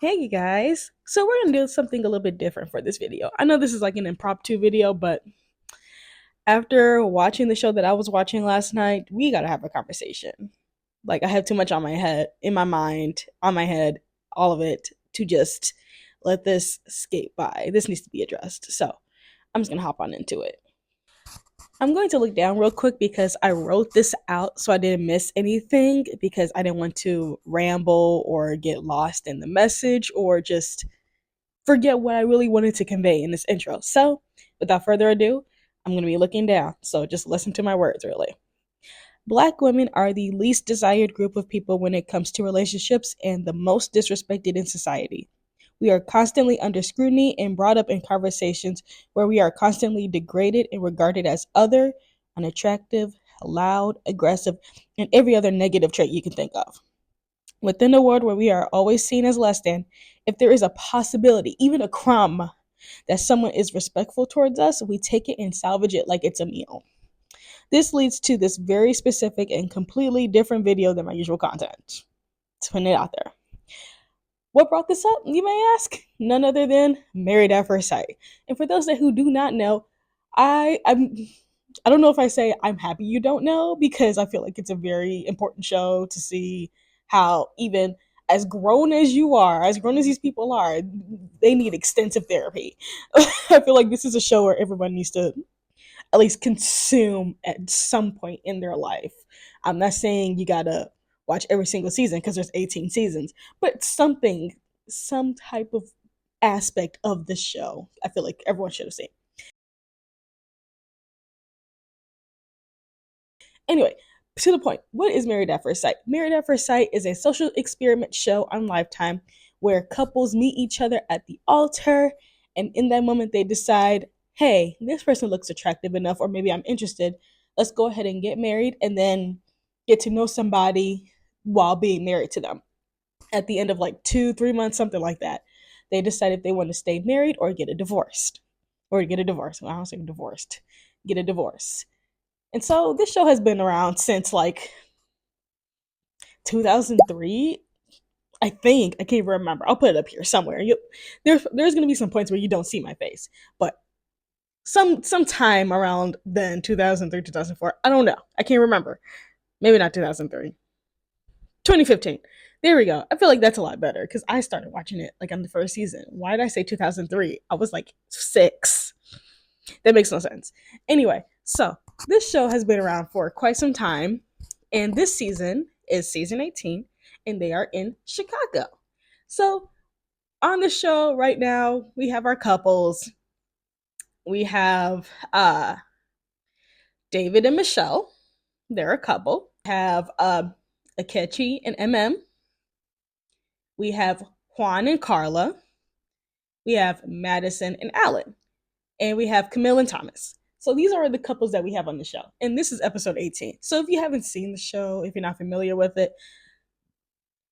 Hey you guys. So we're gonna do something a little bit different for this video. I know this is like an impromptu video, but after watching the show that I was watching last night, we gotta have a conversation. Like I have too much on my head, in my mind, on my head, all of it to just let this skate by. This needs to be addressed. So I'm just gonna hop on into it. I'm going to look down real quick because I wrote this out so I didn't miss anything because I didn't want to ramble or get lost in the message or just forget what I really wanted to convey in this intro. So, without further ado, I'm going to be looking down. So, just listen to my words, really. Black women are the least desired group of people when it comes to relationships and the most disrespected in society. We are constantly under scrutiny and brought up in conversations where we are constantly degraded and regarded as other, unattractive, loud, aggressive, and every other negative trait you can think of. Within a world where we are always seen as less than, if there is a possibility, even a crumb, that someone is respectful towards us, we take it and salvage it like it's a meal. This leads to this very specific and completely different video than my usual content. To put it out there. What brought this up, you may ask? None other than Married at First Sight. And for those that who do not know, I'm I don't know if I say I'm happy you don't know because I feel like it's a very important show to see how even as grown as you are, as grown as these people are, they need extensive therapy. I feel like this is a show where everyone needs to at least consume at some point in their life. I'm not saying you gotta watch every single season because there's 18 seasons, but something, some type of aspect of the show, I feel like everyone should have seen. Anyway, to the point, what is Married at First Sight? Married at First Sight is a social experiment show on Lifetime where couples meet each other at the altar, and in that moment, they decide, hey, this person looks attractive enough, or maybe I'm interested. Let's go ahead and get married and then get to know somebody while being married to them. At the end of like 2, 3 months, something like that, they decide if they want to stay married or get a divorced. Or get a divorce. Well, I don't say divorced. Get a divorce. And so this show has been around since like 2003. I think I can't even remember. I'll put it up here somewhere. There's gonna be some points where you don't see my face, but some time around then 2003 2004. I don't know. I can't remember. Maybe not 2003. 2015. There we go. I feel like that's a lot better because I started watching it like on the first season. Why did I say 2003? I was like 6. That makes no sense. Anyway, so this show has been around for quite some time, and this season is season 18, and they are in Chicago. So on the show right now, we have our couples. We have David and Michelle. They're a couple. We have Akechi and Emem. We have Juan and Carla. We have Madison and Alan. And we have Camille and Thomas. So these are the couples that we have on the show. And this is episode 18. So if you haven't seen the show, if you're not familiar with it,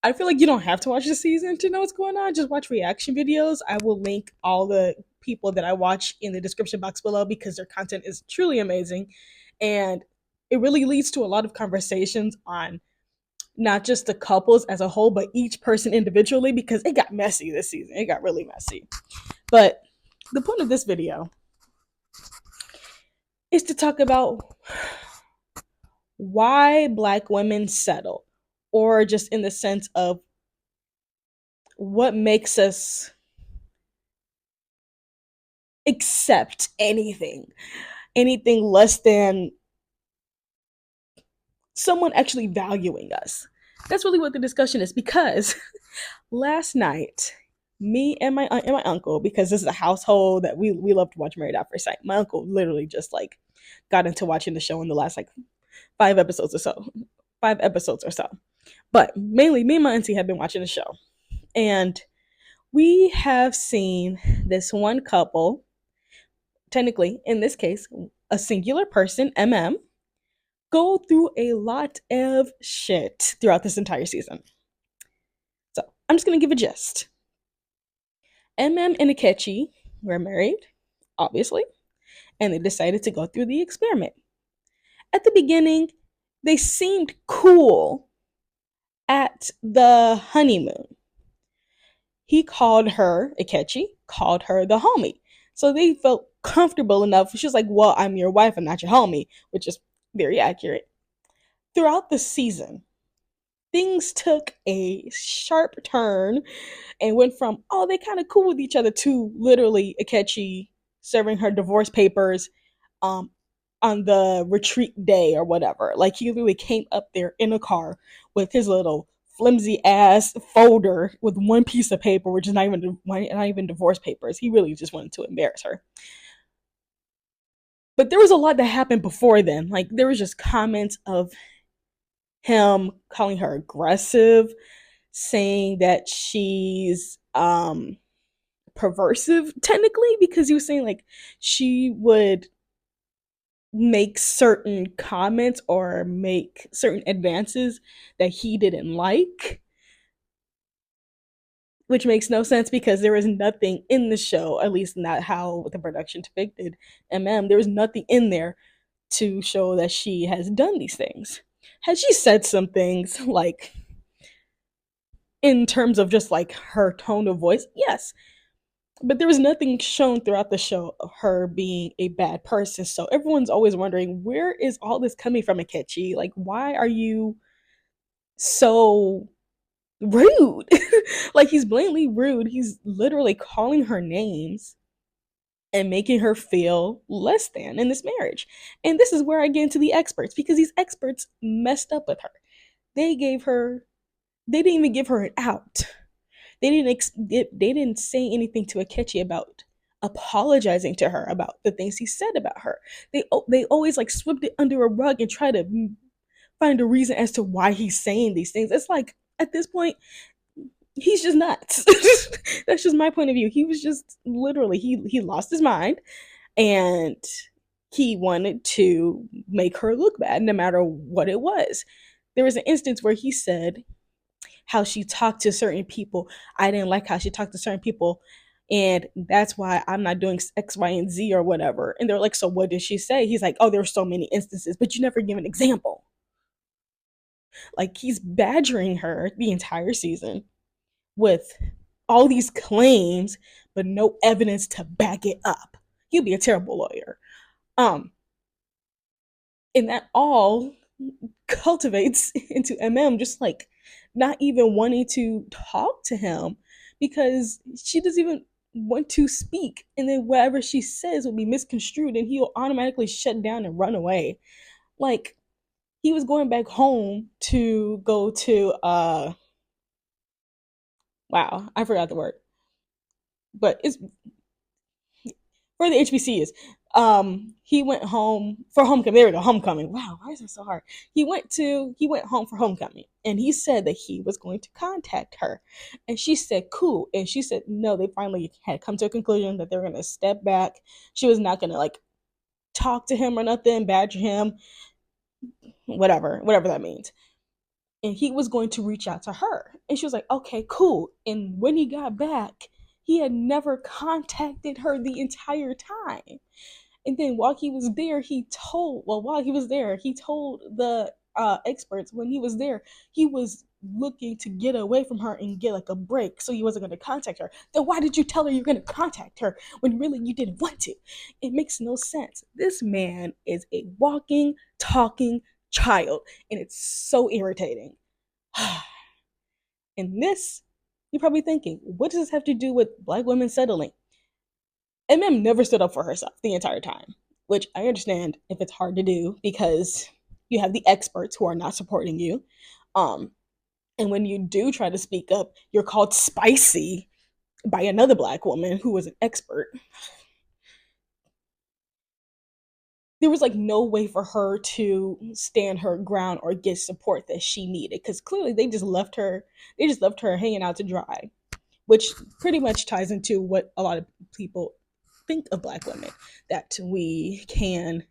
I feel like you don't have to watch the season to know what's going on. Just watch reaction videos. I will link all the people that I watch in the description box below because their content is truly amazing. And it really leads to a lot of conversations on not just the couples as a whole, but each person individually because it got messy this season. It got really messy. But the point of this video is to talk about why Black women settle, or just in the sense of what makes us accept anything less than someone actually valuing us. That's really what the discussion is because last night, me and my uncle, because this is a household that we love to watch Married at First Sight. My uncle literally just like got into watching the show in the last like 5 episodes or so. 5 episodes or so. But mainly me and my auntie have been watching the show. And we have seen this one couple, technically, in this case, a singular person, MM, go through a lot of shit throughout this entire season. So I'm just gonna give a gist. MM and Akechi were married, obviously, and they decided to go through the experiment. At the beginning, they seemed cool at the honeymoon. He called her, Akechi called her the homie. So they felt comfortable enough. She was like, well, I'm your wife, I'm not your homie, which is very accurate. Throughout the season, things took a sharp turn and went from, oh, they kind of cool with each other, to literally Akechi serving her divorce papers um, on the retreat day or whatever. Like, he literally came up there in a car with his little flimsy ass folder with one piece of paper, which is not even divorce papers. He really just wanted to embarrass her. But there was a lot that happened before then. Like, there was just comments of him calling her aggressive, saying that she's perversive technically, because he was saying like she would make certain comments or make certain advances that he didn't like, which makes no sense because there is nothing in the show, at least not how the production depicted Emem. There was nothing in there to show that she has done these things. Has she said some things like, in terms of just like her tone of voice? Yes, but there was nothing shown throughout the show of her being a bad person. So everyone's always wondering, where is all this coming from, Akechi? Like, why are you so rude? Like, he's blatantly rude. He's literally calling her names and making her feel less than in this marriage. And this is where I get into the experts, because these experts messed up with her. They gave her, they didn't even give her an out. They didn't say anything to Akechi about apologizing to her about the things he said about her. They always like swept it under a rug and try to find a reason as to why he's saying these things. It's like, at this point, he's just nuts. That's just my point of view. He was just literally, he lost his mind, and he wanted to make her look bad no matter what it was. There was an instance where he said how she talked to certain people. I didn't like how she talked to certain people. And that's why I'm not doing X, Y, and Z or whatever. And they're like, so what did she say? He's like, oh, there were so many instances, but you never give an example. Like, he's badgering her the entire season with all these claims, but no evidence to back it up. He'd be a terrible lawyer. Um, and that all cultivates into MM just like not even wanting to talk to him because she doesn't even want to speak. And then whatever she says will be misconstrued and he'll automatically shut down and run away. Like, he was going back home to go to wow, I forgot the word. But it's where the HBC is. He went home for homecoming. There we go, homecoming. Wow, why is that so hard? He went home for homecoming, and he said that he was going to contact her, and she said cool, and she said no. They finally had come to a conclusion that they were going to step back. She was not going to like talk to him or nothing, badger him, whatever that means. And he was going to reach out to her, and she was like, okay, cool. And when he got back, he had never contacted her the entire time. And then while he was there, he told the experts when he was there, he was looking to get away from her and get like a break, so he wasn't going to contact her. Then why did you tell her you're going to contact her when really you didn't want to? It makes no sense. This man is a walking, talking child, and it's so irritating. And this, you're probably thinking, what does this have to do with black women settling? Emem never stood up for herself the entire time, which I understand if it's hard to do because you have the experts who are not supporting you. Um, and when you do try to speak up, you're called spicy by another black woman who was an expert. There was like no way for her to stand her ground or get support that she needed because clearly they just left her hanging out to dry, which pretty much ties into what a lot of people think of black women, that we can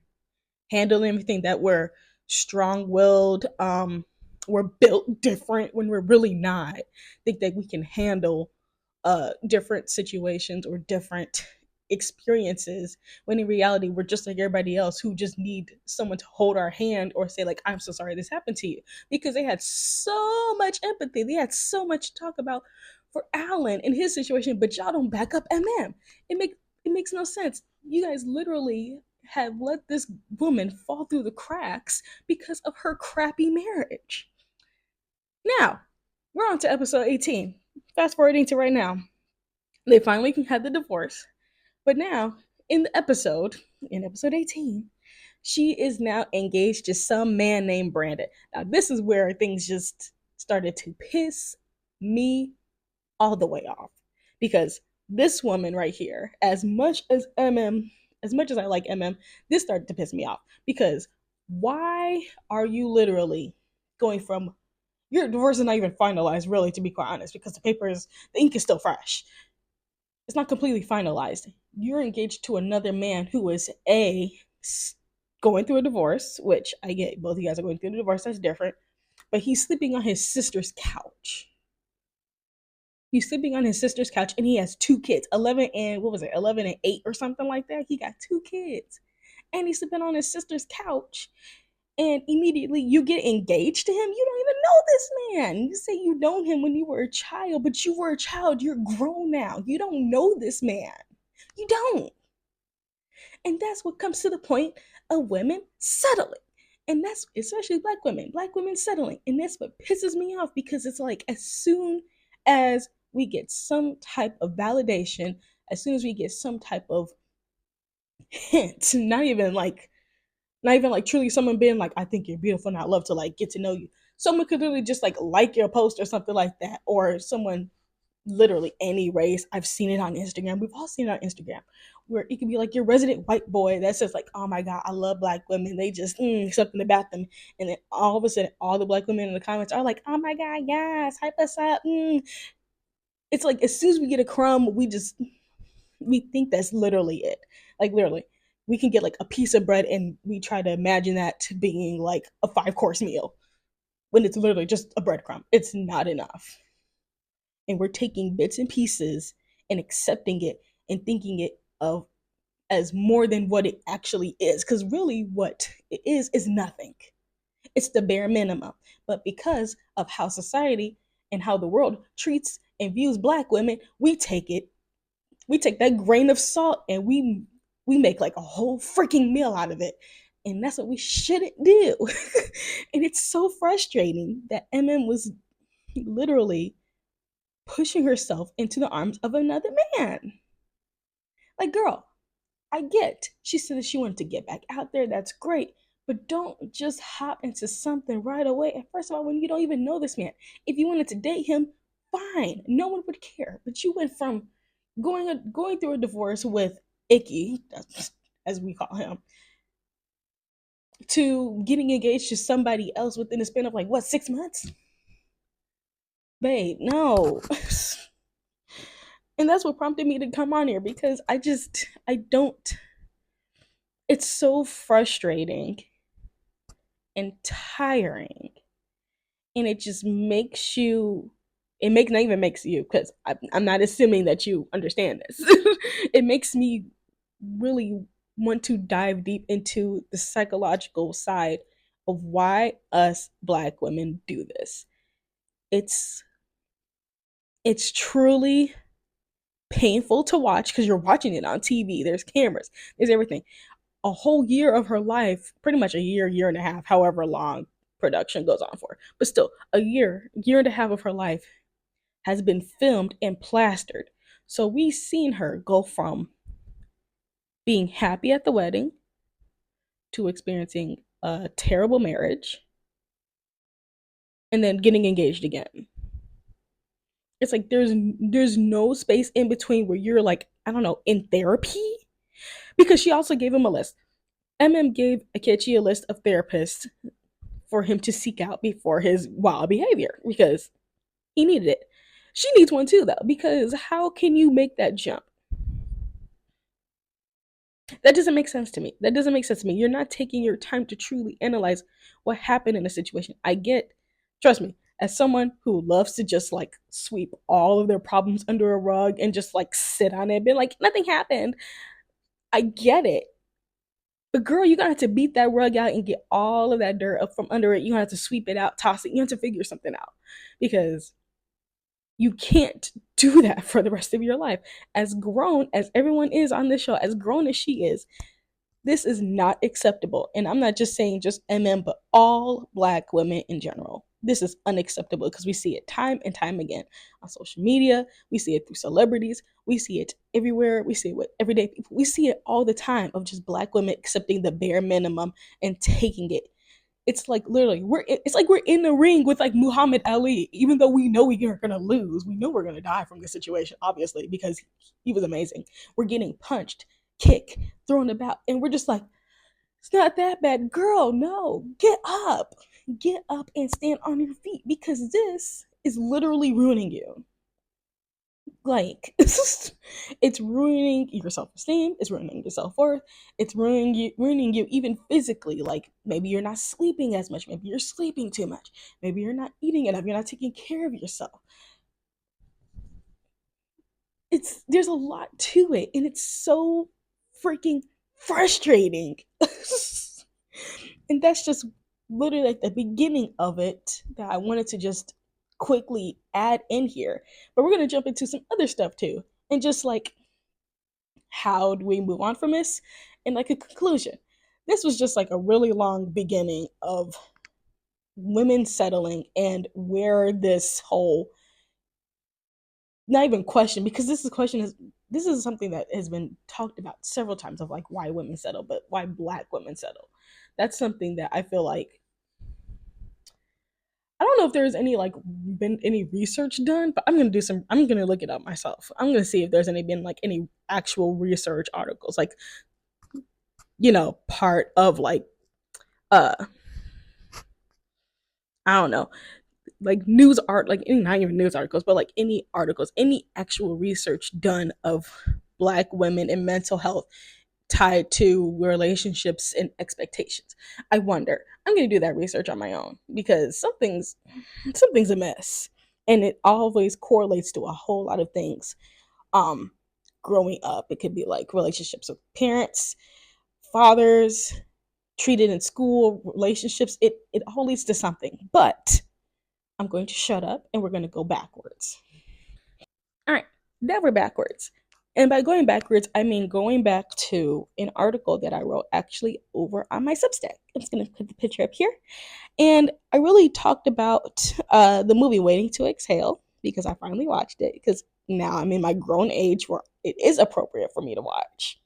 handle everything, that we're strong-willed, we're built different when we're really not. Think that we can handle different situations or different experiences when in reality we're just like everybody else who just need someone to hold our hand or say like, I'm so sorry this happened to you, because they had so much empathy, they had so much to talk about for Alan in his situation, but y'all don't back up MM. It makes no sense. You guys literally have let this woman fall through the cracks because of her crappy marriage. Now, we're on to episode 18. Fast forwarding to right now. They finally had the divorce. But now, in in episode 18, she is now engaged to some man named Brandon. Now, this is where things just started to piss me all the way off. Because this woman right here, as much as I like MM, this started to piss me off. Because why are you literally going from your divorce is not even finalized, really, to be quite honest, because the ink is still fresh. It's not completely finalized. You're engaged to another man who is going through a divorce, which I get both of you guys are going through a divorce, that's different. But he's sleeping on his sister's couch. He's sleeping on his sister's couch and he has two kids, 11 and what was it, 11 and 8 or something like that. He got two kids. And he's sleeping on his sister's couch and immediately you get engaged to him. You don't even know this man. You say you known him when you were a child, but you were a child. You're grown now. You don't know this man. You don't. And that's what comes to the point of women settling. And that's especially black women settling. And that's what pisses me off because it's like as soon as we get some type of validation, as soon as we get some type of hint, not even like truly someone being like, I think you're beautiful and I'd love to like get to know you. Someone could literally just like your post or something like that. Or someone literally any race. I've seen it on Instagram. We've all seen it on Instagram. Where it could be like your resident white boy that says like, oh my God, I love black women. They just something about them. And then all of a sudden all the black women in the comments are like, oh my God, yes, hype us up. It's like as soon as we get a crumb, we think that's literally it. Like literally, we can get like a piece of bread and we try to imagine that being like a 5-course meal when it's literally just a breadcrumb. It's not enough. And we're taking bits and pieces and accepting it and thinking it of as more than what it actually is. Because really, what it is nothing. It's the bare minimum. But because of how society and how the world treats and views black women, we take that grain of salt and we make like a whole freaking meal out of it. And that's what we shouldn't do. And it's so frustrating that MM was literally pushing herself into the arms of another man. Like, girl, I get she said that she wanted to get back out there. That's great. But don't just hop into something right away. And first of all, when you don't even know this man, if you wanted to date him, fine. No one would care. But you went from going through a divorce with Icky, as we call him, to getting engaged to somebody else within a span of like what 6 months, babe. No. And that's what prompted me to come on here because I don't. It's so frustrating and tiring, and it just makes you. It makes not even makes you because I'm not assuming that you understand this. It makes me really want to dive deep into the psychological side of why us black women do this. It's it's truly painful to watch because you're watching it on TV. There's cameras, there's everything. A whole year of her life, pretty much a year and a half, however long production goes on for, but still a year and a half of her life has been filmed and plastered. So we've seen her go from being happy at the wedding to experiencing a terrible marriage and then getting engaged again. It's like there's no space in between where you're like, I don't know, in therapy. Because she also gave him a list. Gave Akechi a list of therapists for him to seek out before his wild behavior because he needed it. She needs one too, though, because how can you make that jump? That doesn't make sense to me. That doesn't make sense to me. You're not taking your time to truly analyze what happened in a situation. I get, trust me, as someone who loves to just like sweep all of their problems under a rug and just like sit on it, being like, nothing happened. I get it. But girl, you're gonna have to beat that rug out and get all of that dirt up from under it. You're gonna have to sweep it out, toss it. You have to figure something out. Because You can't do that for the rest of your life. As grown as everyone is on this show, as grown as she is, this is not acceptable. And I'm not just saying just MM, but all Black women in general. This is unacceptable because we see it time and time again on social media. We see it through celebrities. We see it everywhere. We see it with everyday people. We see it all the time of just Black women accepting the bare minimum and taking it. It's like literally it's like we're in the ring with like Muhammad Ali, even though we know we are gonna lose. We know we're gonna die from this situation, obviously, because he was amazing. We're getting punched, kicked, thrown about, and we're just like, it's not that bad. Girl, no. Get up. Get up and stand on your feet because this is literally ruining you. Like, it's ruining your self-esteem, it's ruining your self-worth, it's ruining you even physically. Like maybe you're not sleeping as much, maybe you're sleeping too much, maybe you're not eating enough, you're not taking care of yourself. There's a lot to it, and it's so freaking frustrating. And that's just literally like the beginning of it that I wanted to just quickly add in here. But we're gonna jump into some other stuff too, and just like how do we move on from this, and like a conclusion. This was just like a really long beginning of women settling and where this whole, not even question, because this is something that has been talked about several times of like why women settle, but why Black women settle. That's something that I feel like, I don't know if there's any like been any research done, but I'm gonna look it up myself. I'm gonna see if there's any been like any actual research articles, like, part of like uh I don't know, like news art, like any, not even news articles, but like any articles, any actual research done of Black women and mental health tied to relationships and expectations. I wonder. I'm gonna do that research on my own because something's a mess, and it always correlates to a whole lot of things. Um, Growing up, it could be like relationships with parents, fathers, treated in school, relationships. It all leads to something. But I'm going to shut up and we're going to go backwards. All right, now we're backwards. And by going backwards, I mean going back to an article that I wrote actually over on my Substack. I'm just going to put the picture up here. And I really talked about the movie Waiting to Exhale because I finally watched it, because now I'm in my grown age where it is appropriate for me to watch.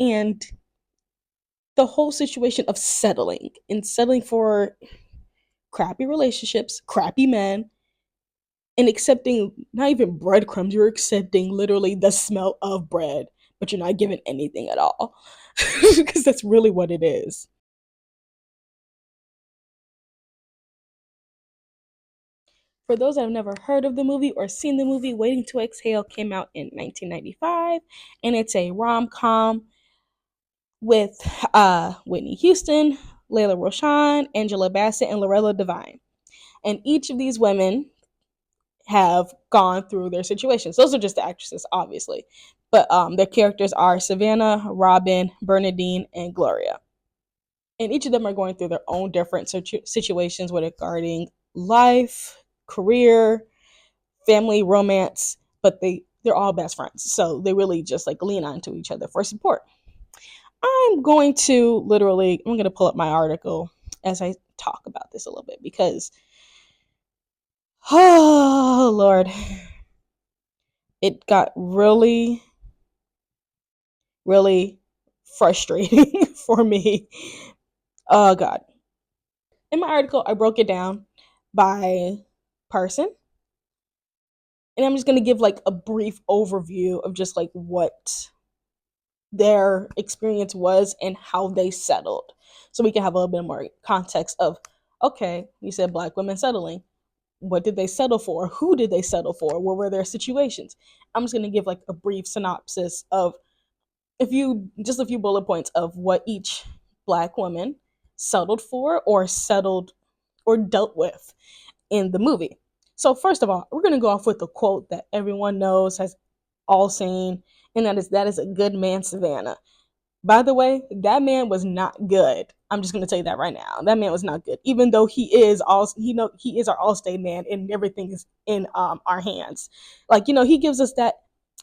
And the whole situation of settling for crappy relationships, crappy men, and accepting not even breadcrumbs, you're accepting literally the smell of bread, but you're not given anything at all. Because that's really what it is. For those that have never heard of the movie or seen the movie, Waiting to Exhale came out in 1995, and it's a rom com with Whitney Houston, Layla Roshan, Angela Bassett, and Lorella Devine. And each of these women have gone through their situations. Those are just the actresses, obviously. But their characters are Savannah, Robin, Bernadine, and Gloria. And each of them are going through their own different situations regarding life, career, family, romance, but they're all best friends. So they really just like lean on to each other for support. I'm going to pull up my article as I talk about this a little bit because, oh Lord, it got really, really frustrating for me. Oh God. In my article, I broke it down by person. And I'm just going to give like a brief overview of just like what their experience was and how they settled. So we can have a little bit more context of, okay, you said Black women settling. What did they settle for? Who did they settle for? What were their situations? I'm just going to give like a brief synopsis of a few bullet points of what each Black woman settled for or settled or dealt with in the movie. So first of all, we're going to go off with the quote that everyone knows, has all seen, and that is a good man, Savannah. By the way, that man was not good. I'm just gonna tell you that right now. That man was not good. Even though he is our all-state man and everything is in our hands. Like, he gives us that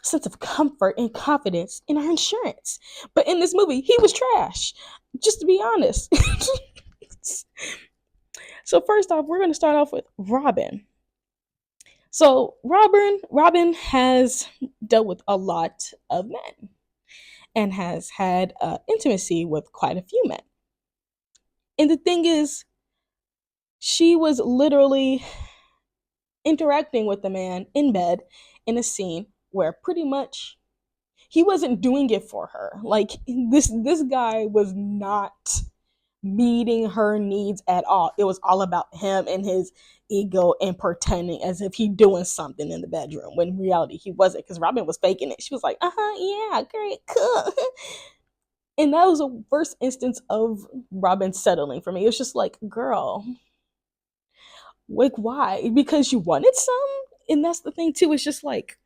sense of comfort and confidence in our insurance. But in this movie, he was trash. Just to be honest. So first off, we're gonna start off with Robin. So Robin has dealt with a lot of men and has had intimacy with quite a few men. And the thing is, she was literally interacting with the man in bed in a scene where pretty much he wasn't doing it for her. Like this guy was not meeting her needs at all. It was all about him and his ego and pretending as if he doing something in the bedroom when in reality he wasn't, because Robin was faking it. She was like, yeah, great, cool. And that was the first instance of Robin settling for me. It was just like, girl, like, why? Because you wanted some? And that's the thing too. It's just like,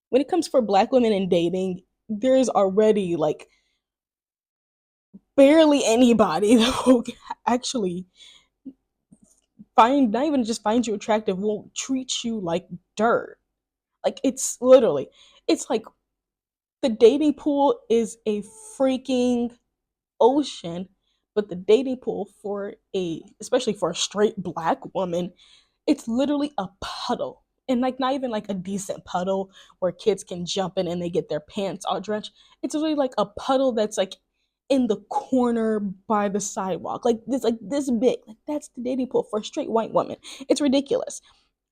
when it comes for black women in dating, there's already like barely anybody that will actually find, not even just find you attractive, won't treat you like dirt. Like, it's literally, it's like the dating pool is a freaking ocean, but the dating pool for especially for a straight black woman, it's literally a puddle. And like, not even like a decent puddle where kids can jump in and they get their pants all drenched. It's really like a puddle that's like in the corner by the sidewalk. Like this big. Like, that's the dating pool for a straight white woman. It's ridiculous.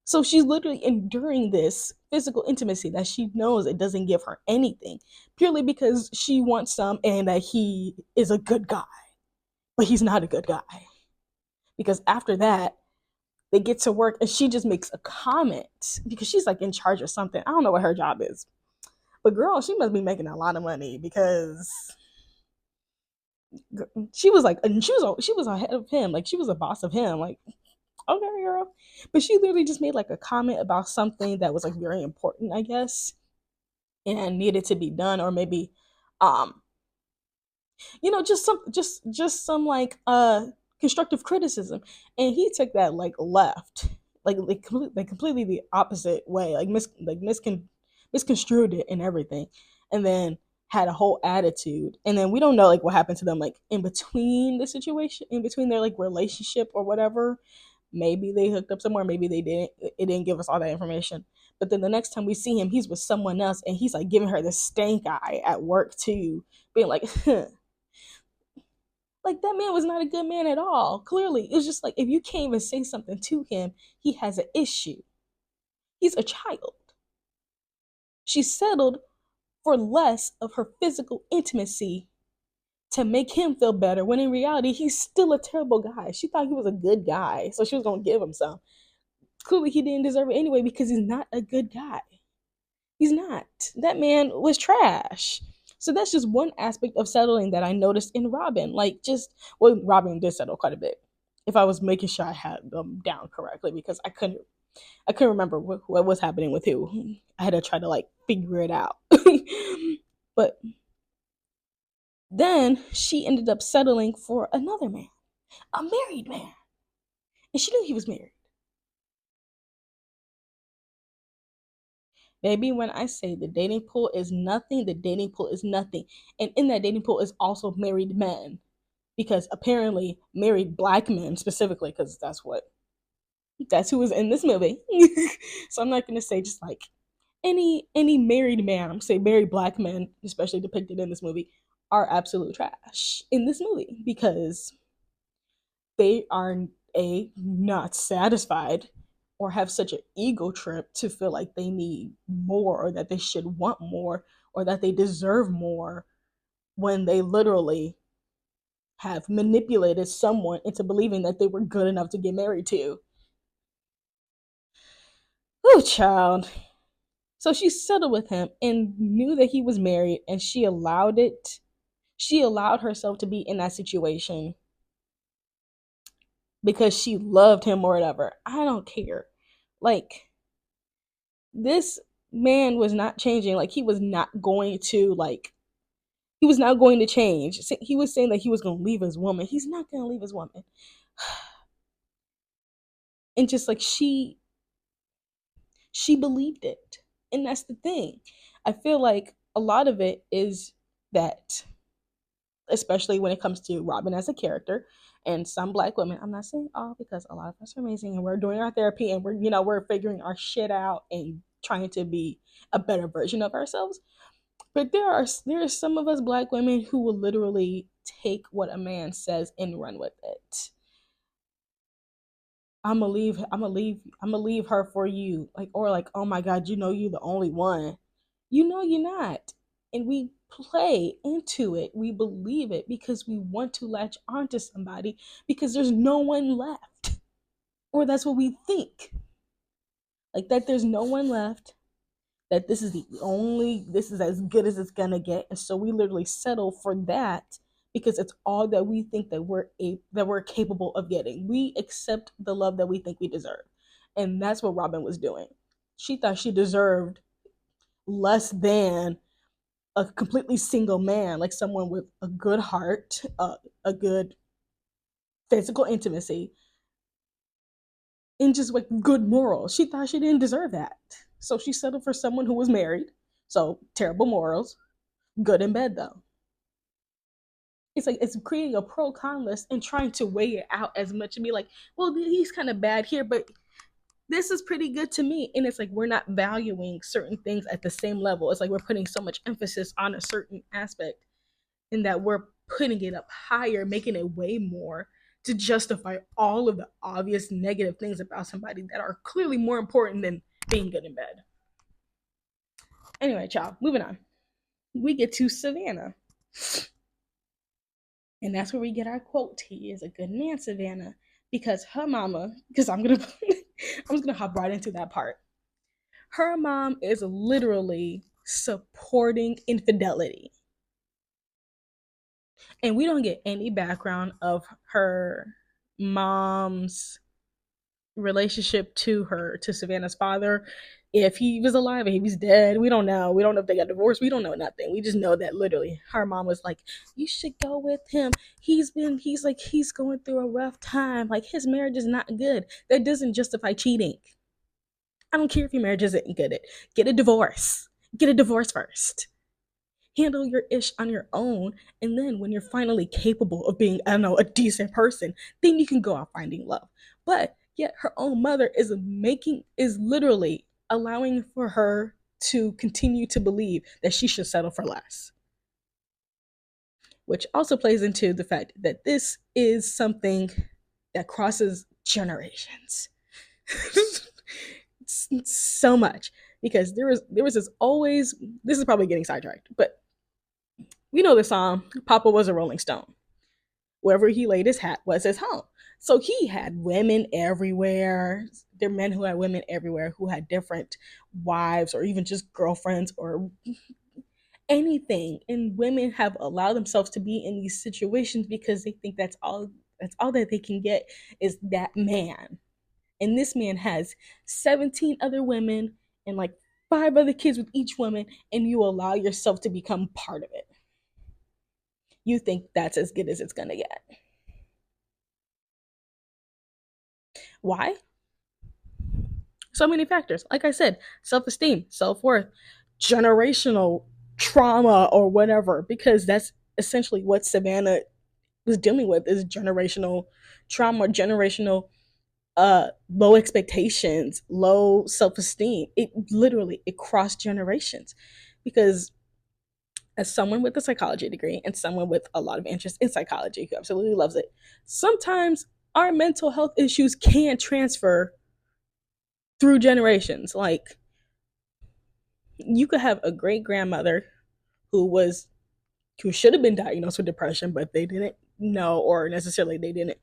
So she's literally enduring this physical intimacy that she knows it doesn't give her anything, purely because she wants some and that he is a good guy. But he's not a good guy. Because after that, they get to work and she just makes a comment because she's like in charge of something. I don't know what her job is. But girl, she must be making a lot of money because she was like, and she was ahead of him. Like, she was a boss of him. Like, okay, girl. But she literally just made like a comment about something that was like very important, I guess, and needed to be done, or maybe um just some like constructive criticism, and he took that like left, like completely the opposite way, like misconstrued it and everything, and then had a whole attitude. And then we don't know like what happened to them like in between the situation, in between their like relationship or whatever. Maybe they hooked up somewhere, maybe they didn't. It didn't give us all that information. But then the next time we see him, he's with someone else, and he's like giving her the stank eye at work too, being like, like, that man was not a good man at all. Clearly, it's just like, if you can't even say something to him, he has an issue. He's a child. She settled for less of her physical intimacy to make him feel better, when in reality, he's still a terrible guy. She thought he was a good guy, so she was going to give him some. Clearly, he didn't deserve it anyway because he's not a good guy. He's not. That man was trash. So that's just one aspect of settling that I noticed in Robin. Like, just, well, Robin did settle quite a bit. If I was making sure I had them down correctly, because I couldn't remember what was happening with who. I had to try to like figure it out. But then she ended up settling for another man, a married man, and she knew he was married. Baby, when I say the dating pool is nothing, the dating pool is nothing. And in that dating pool is also married men. Because apparently married black men specifically, because that's who was in this movie. So I'm not gonna say just like any married man. I'm gonna say married black men, especially depicted in this movie, are absolute trash in this movie because they are not satisfied or have such an ego trip to feel like they need more, or that they should want more, or that they deserve more, when they literally have manipulated someone into believing that they were good enough to get married to. Oh, child. So she settled with him and knew that he was married, and she allowed it. She allowed herself to be in that situation because she loved him or whatever. I don't care. Like, this man was not changing. Like, he was not going to like He was not going to change. He was saying that he was going to leave his woman. He's not going to leave his woman. And just like she believed it. And that's the thing. I feel like a lot of it is that, especially when it comes to Robin as a character and some black women. I'm not saying all, because a lot of us are amazing and we're doing our therapy and we're figuring our shit out and trying to be a better version of ourselves. But there are some of us black women who will literally take what a man says and run with it. I'm gonna leave her for you. Like, or like, oh my God, you're the only one. You're not. And we play into it. We believe it because we want to latch onto somebody because there's no one left. Or that's what we think. Like that there's no one left, that this is as good as it's gonna get. And so we literally settle for that because it's all that we think that we're capable of getting. We accept the love that we think we deserve. And that's what Robin was doing. She thought she deserved less than a completely single man, like someone with a good heart, a good physical intimacy, and just like good morals. She thought she didn't deserve that. So she settled for someone who was married. So terrible morals, good in bed though. It's like it's creating a pro con list and trying to weigh it out as much and be like, well, he's kind of bad here, but this is pretty good to me. And it's like we're not valuing certain things at the same level. It's like we're putting so much emphasis on a certain aspect in that we're putting it up higher, making it way more to justify all of the obvious negative things about somebody that are clearly more important than being good in bed. Anyway, child, moving on. We get to Savannah. And that's where we get our quote. He is a good man, Savannah. Because her mama, because I'm gonna I'm just gonna hop right into that part. Her mom is literally supporting infidelity. And we don't get any background of her mom's relationship to Savannah's father. If he was alive, if he was dead, we don't know. We don't know if they got divorced. We don't know nothing. We just know that literally her mom was like, you should go with him. He's going through a rough time. Like his marriage is not good. That doesn't justify cheating. I don't care if your marriage isn't good. Get a divorce. Get a divorce first. Handle your ish on your own, and then when you're finally capable of being, I don't know, a decent person, then you can go out finding love. But yet her own mother is literally allowing for her to continue to believe that she should settle for less, which also plays into the fact that this is something that crosses generations. So much, because there was this always, this is probably getting sidetracked, but we know the song Papa Was a Rolling Stone. Wherever he laid his hat was his home. So he had women everywhere. There are men who had women everywhere who had different wives or even just girlfriends or anything. And women have allowed themselves to be in these situations because they think that's all that they can get is that man. And this man has 17 other women and like 5 other kids with each woman, and you allow yourself to become part of it. You think that's as good as it's gonna get. Why? So many factors. Like I said, self-esteem, self-worth, generational trauma or whatever, because that's essentially what Savannah was dealing with, is generational trauma, generational low expectations, low self-esteem. It crossed generations. Because as someone with a psychology degree and someone with a lot of interest in psychology who absolutely loves it, sometimes our mental health issues can transfer through generations. Like you could have a great grandmother who was who should have been diagnosed with depression, but they didn't know, or necessarily they didn't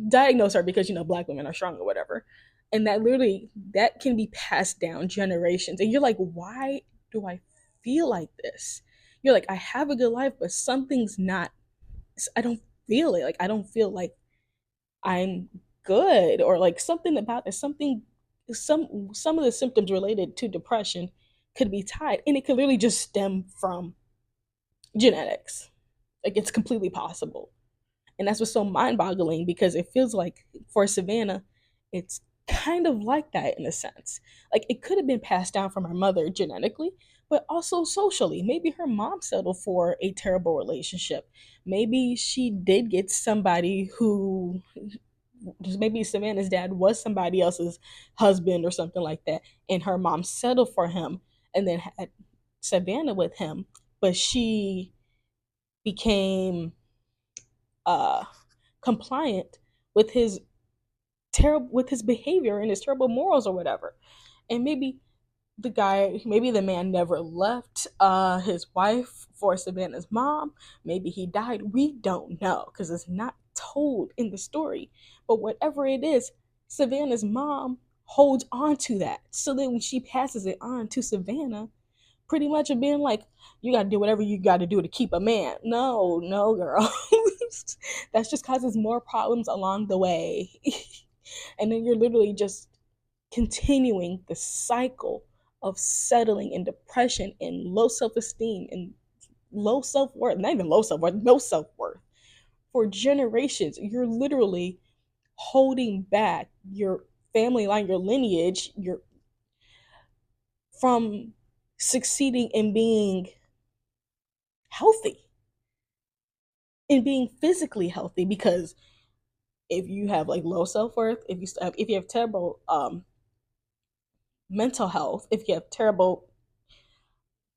diagnose her because black women are strong or whatever. And that can be passed down generations. And you're like, why do I feel like this? You're like, I have a good life, but something's not. I don't feel it. Like I don't feel like I'm good, or like something about it. Some of the symptoms related to depression could be tied, and it could literally just stem from genetics. Like, it's completely possible. And that's what's so mind-boggling, because it feels like for Savannah, it's kind of like that in a sense. Like, it could have been passed down from her mother genetically, but also socially. Maybe her mom settled for a terrible relationship. Maybe she did get somebody who, maybe Savannah's dad was somebody else's husband or something like that, and her mom settled for him and then had Savannah with him, but she became uh compliant with his terrible, with his behavior and his terrible morals or whatever. And maybe the man never left his wife for Savannah's mom. Maybe he died. We don't know because it's not told in the story. But whatever it is, Savannah's mom holds on to that. So then when she passes it on to Savannah, pretty much of being like, you got to do whatever you got to do to keep a man. No, no, girl. That's just causes more problems along the way. And then you're literally just continuing the cycle of settling in depression and low self-esteem and low self-worth, not even low self-worth, no self-worth for generations. You're literally holding back your family line, your lineage, your from succeeding in being healthy and being physically healthy. Because if you have like low self-worth, if you have terrible mental health, if you have terrible,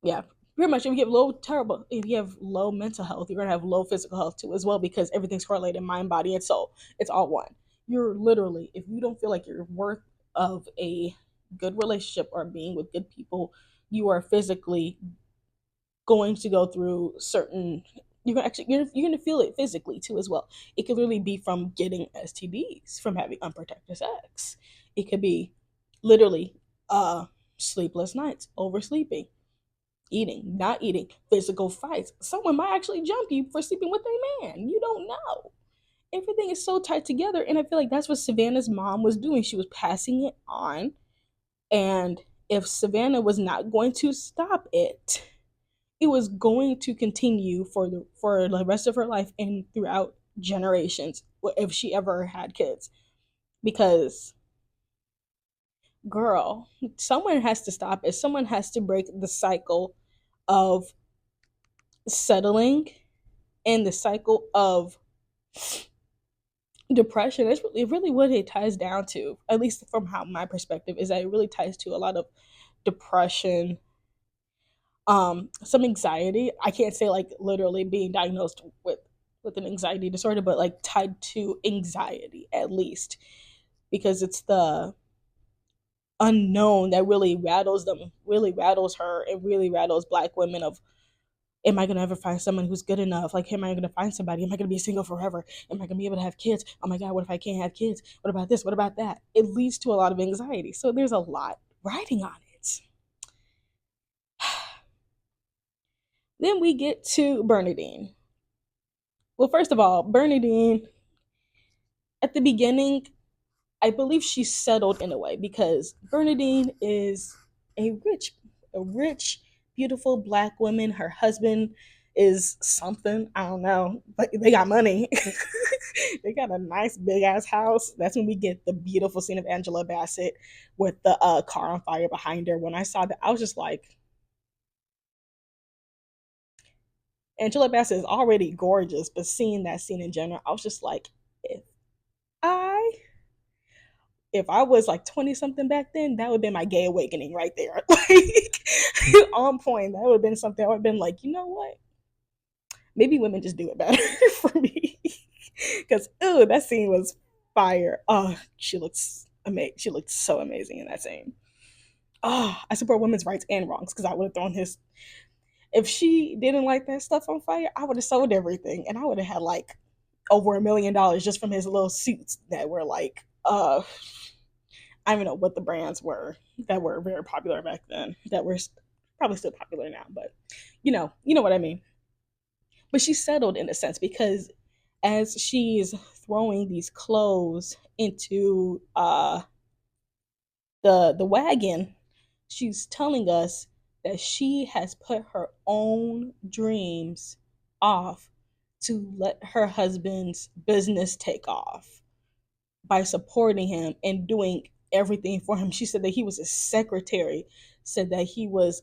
yeah, pretty much, if you have low mental health, you're gonna have low physical health too as well, because everything's correlated, mind, body, and soul. It's all one. You're literally, if you don't feel like you're worth of a good relationship or being with good people, you are physically going to go through certain, you're gonna feel it physically too as well. It could really be from getting STDs from having unprotected sex. It could be literally sleepless nights, oversleeping, eating, not eating, physical fights. Someone might actually jump you for sleeping with a man. You don't know. Everything is so tied together, and I feel like that's what Savannah's mom was doing. She was passing it on, and if Savannah was not going to stop it, it was going to continue for the rest of her life and throughout generations if she ever had kids. Because, girl, someone has to stop it. Someone has to break the cycle of settling and the cycle of depression. It's really what it ties down to, at least from how my perspective is, that it really ties to a lot of depression, some anxiety. I can't say like literally being diagnosed with an anxiety disorder, but like tied to anxiety at least, because it's the unknown that really rattles them, really rattles her, and really rattles Black women of, am I gonna ever find someone who's good enough? Like, am I gonna find somebody? Am I gonna be single forever? Am I gonna be able to have kids? Oh my God, what if I can't have kids? What about this? What about that? It leads to a lot of anxiety. So there's a lot writing on it. Then we get to Bernadine. Well, first of all, Bernadine, at the beginning, I believe she settled in a way, because Bernadine is a rich, beautiful Black woman. Her husband is something, I don't know, but they got money. They got a nice big ass house. That's when we get the beautiful scene of Angela Bassett with the car on fire behind her. When I saw that, I was just like, Angela Bassett is already gorgeous, but seeing that scene in general, I was just like, I if I was like 20 something back then, that would have been my gay awakening right there. Like, on point. That would have been something I would have been like, you know what? Maybe women just do it better for me. Because, ooh, that scene was fire. Oh, she looks amazing. She looked so amazing in that scene. Oh, I support women's rights and wrongs, because I would have thrown his. If she didn't like that stuff on fire, I would have sold everything, and I would have had like over $1 million just from his little suits that were like, I don't know what the brands were that were very popular back then, that were probably still popular now, but you know what I mean. But she settled in a sense, because as she's throwing these clothes into the wagon, she's telling us that she has put her own dreams off to let her husband's business take off by supporting him and doing everything for him. She said that he was a secretary, said that she was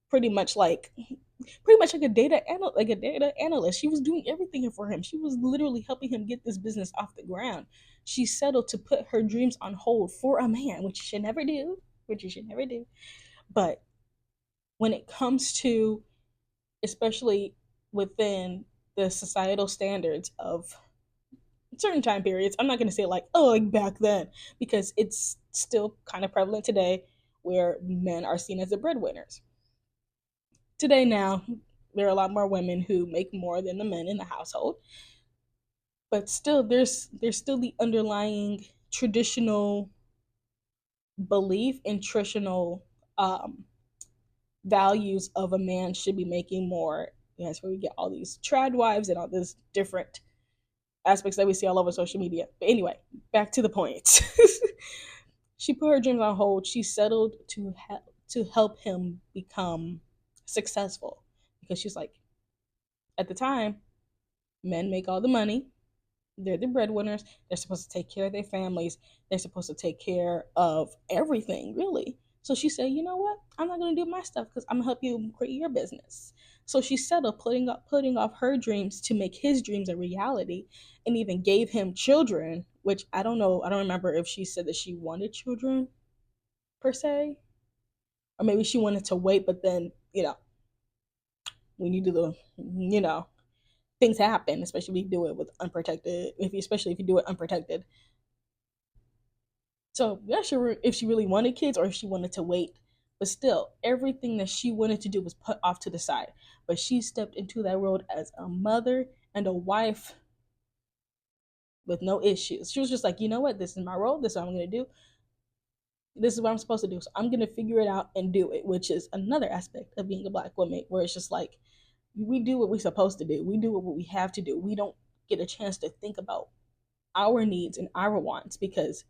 pretty much like a data analyst. She was doing everything for him. She was literally helping him get this business off the ground. She settled to put her dreams on hold for a man, which you should never do, which you should never do. But when it comes to, especially within the societal standards of certain time periods, I'm not going to say like, oh, like back then, because it's still kind of prevalent today where men are seen as the breadwinners. Today, now, there are a lot more women who make more than the men in the household, but still, there's still the underlying traditional belief and traditional um, values of a man should be making more. That's where we get all these trad wives and all these different aspects that we see all over social media. But anyway, back to the point. She put her dreams on hold. She settled to help him become successful because she's like, at the time, men make all the money. They're the breadwinners. They're supposed to take care of their families. They're supposed to take care of everything, really. So she said, you know what? I'm not going to do my stuff because I'm going to help you create your business. So she settled putting off her dreams to make his dreams a reality, and even gave him children, which I don't know. I don't remember if she said that she wanted children per se, or maybe she wanted to wait, but then, we need to the, things happen, especially if you do it with unprotected, especially if you do it unprotected. So I'm not sure if she really wanted kids or if she wanted to wait. But still, everything that she wanted to do was put off to the side. But she stepped into that world as a mother and a wife with no issues. She was just like, you know what? This is my role. This is what I'm going to do. This is what I'm supposed to do. So I'm going to figure it out and do it, which is another aspect of being a Black woman, where it's just like, we do what we're supposed to do. We do what we have to do. We don't get a chance to think about our needs and our wants because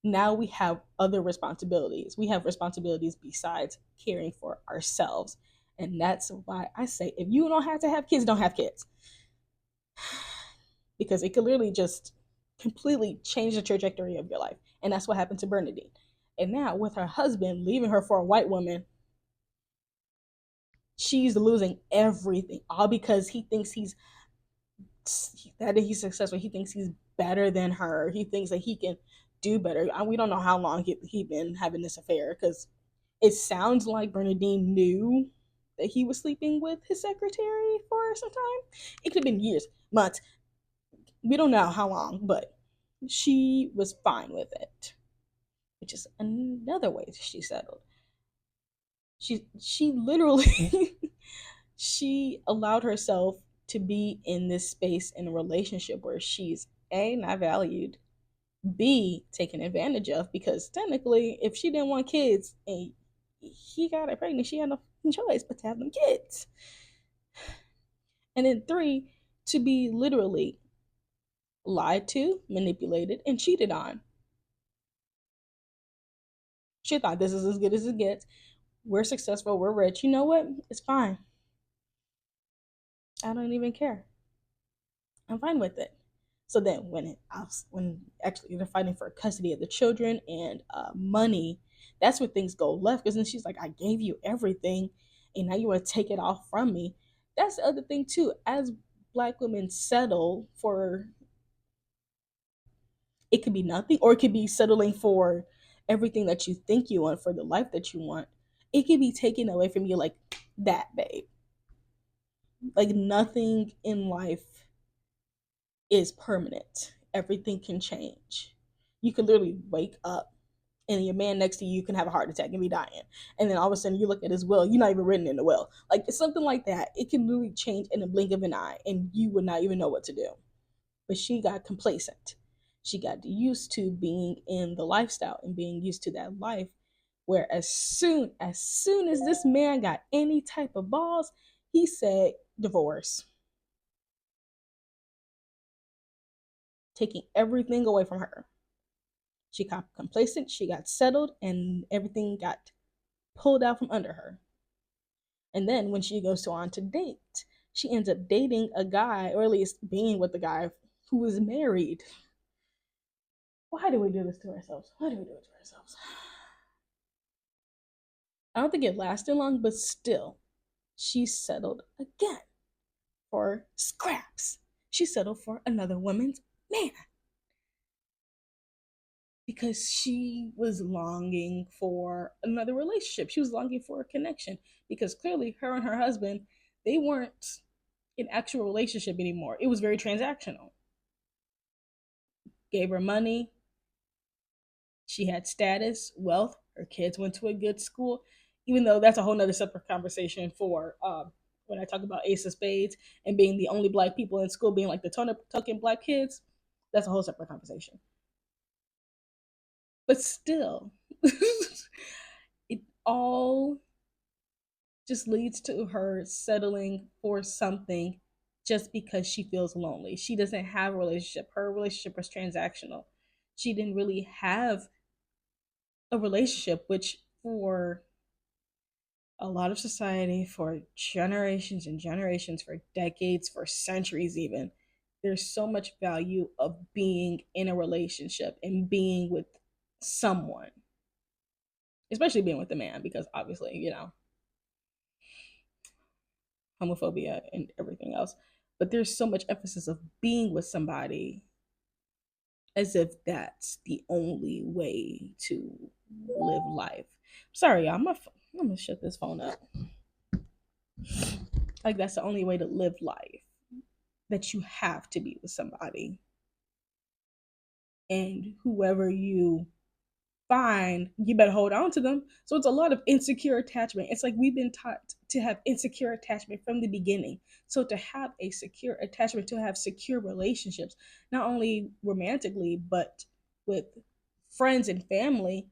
now we have other responsibilities. We have responsibilities besides caring for ourselves. And that's why I say, if you don't have to have kids, don't have kids. Because it could literally just completely change the trajectory of your life. And that's what happened to Bernadine. And now, with her husband leaving her for a white woman, she's losing everything, all because he thinks he's successful. He thinks he's better than her. He thinks that he can do better. We don't know how long he been having this affair, because it sounds like Bernadine knew that he was sleeping with his secretary for some time. It could have been years, months. We don't know how long, but she was fine with it, which is another way she settled. She literally she allowed herself to be in this space in a relationship where she's A, not valued, B, taken advantage of, because technically if she didn't want kids and he got her pregnant, she had no choice but to have them kids. And then 3, to be literally lied to, manipulated, and cheated on. She thought, this is as good as it gets. We're successful, we're rich. You know what? It's fine. I don't even care. I'm fine with it. So then, when actually they're fighting for custody of the children and money, that's where things go left. Because then she's like, "I gave you everything, and now you want to take it all from me." That's the other thing too. As Black women settle for, it could be nothing, or it could be settling for everything that you think you want, for the life that you want. It could be taken away from you like that, babe. Like nothing in life is permanent. Everything can change. You could literally wake up and your man next to you can have a heart attack and be dying. And then all of a sudden you look at his will, you're not even written in the will. Like it's something like that. It can literally change in a blink of an eye and you would not even know what to do. But she got complacent. She got used to being in the lifestyle and being used to that life where as soon as this man got any type of balls, he said divorce, taking everything away from her. She got complacent, she got settled, and everything got pulled out from under her. And then when she goes to on to date, she ends up dating a guy, or at least being with a guy who is married. Why do we do this to ourselves? Why do we do it to ourselves? I don't think it lasted long, but still, she settled again for scraps. She settled for another woman's man because she was longing for another relationship. She was longing for a connection because clearly her and her husband, they weren't an actual relationship anymore. It was very transactional. Gave her money, she had status, wealth, her kids went to a good school, even though that's a whole nother separate conversation for when I talk about Ace of Spades and being the only black people in school being like the token black kids. That's a whole separate conversation. But still, it all just leads to her settling for something just because she feels lonely. She doesn't have a relationship. Her relationship was transactional. She didn't really have a relationship, which for a lot of society, for generations and generations, for decades, for centuries even, there's so much value of being in a relationship and being with someone, especially being with a man, because obviously, homophobia and everything else. But there's so much emphasis of being with somebody as if that's the only way to live life. Sorry, y'all, I'm gonna shut this phone up. Like that's the only way to live life. That you have to be with somebody. And whoever you find, you better hold on to them. So it's a lot of insecure attachment. It's like we've been taught to have insecure attachment from the beginning. So to have a secure attachment, to have secure relationships, not only romantically, but with friends and family,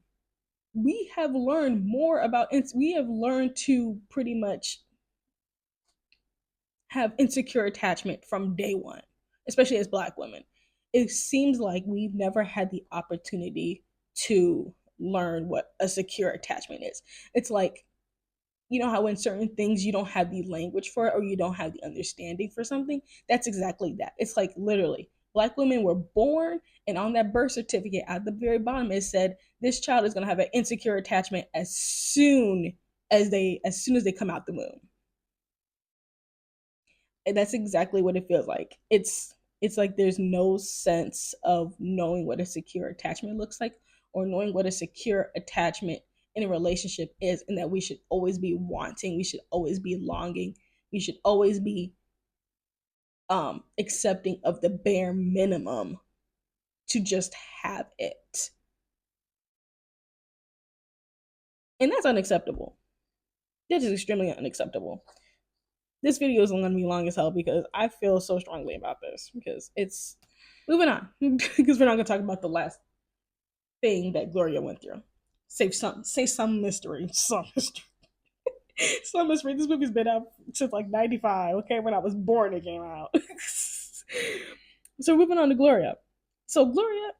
we have learned more about, we have learned to pretty much have insecure attachment from day one, especially as Black women. It seems like we've never had the opportunity to learn what a secure attachment is. It's like, you know how in certain things you don't have the language for it or you don't have the understanding for something? That's exactly that. It's like literally, Black women were born, and on that birth certificate at the very bottom it said this child is going to have an insecure attachment as soon as they come out the womb. And that's exactly what it feels like. It's like there's no sense of knowing what a secure attachment looks like or knowing what a secure attachment in a relationship is, and that we should always be wanting, we should always be longing, we should always be accepting of the bare minimum to just have it. And that's unacceptable. That is extremely unacceptable. This video is going to be long as hell because I feel so strongly about this, because it's moving on because we're not going to talk about the last thing that Gloria went through. Say some mystery, some mystery, some mystery. This movie's been out since like '95. Okay, when I was born, it came out. So moving on to Gloria. So Gloria,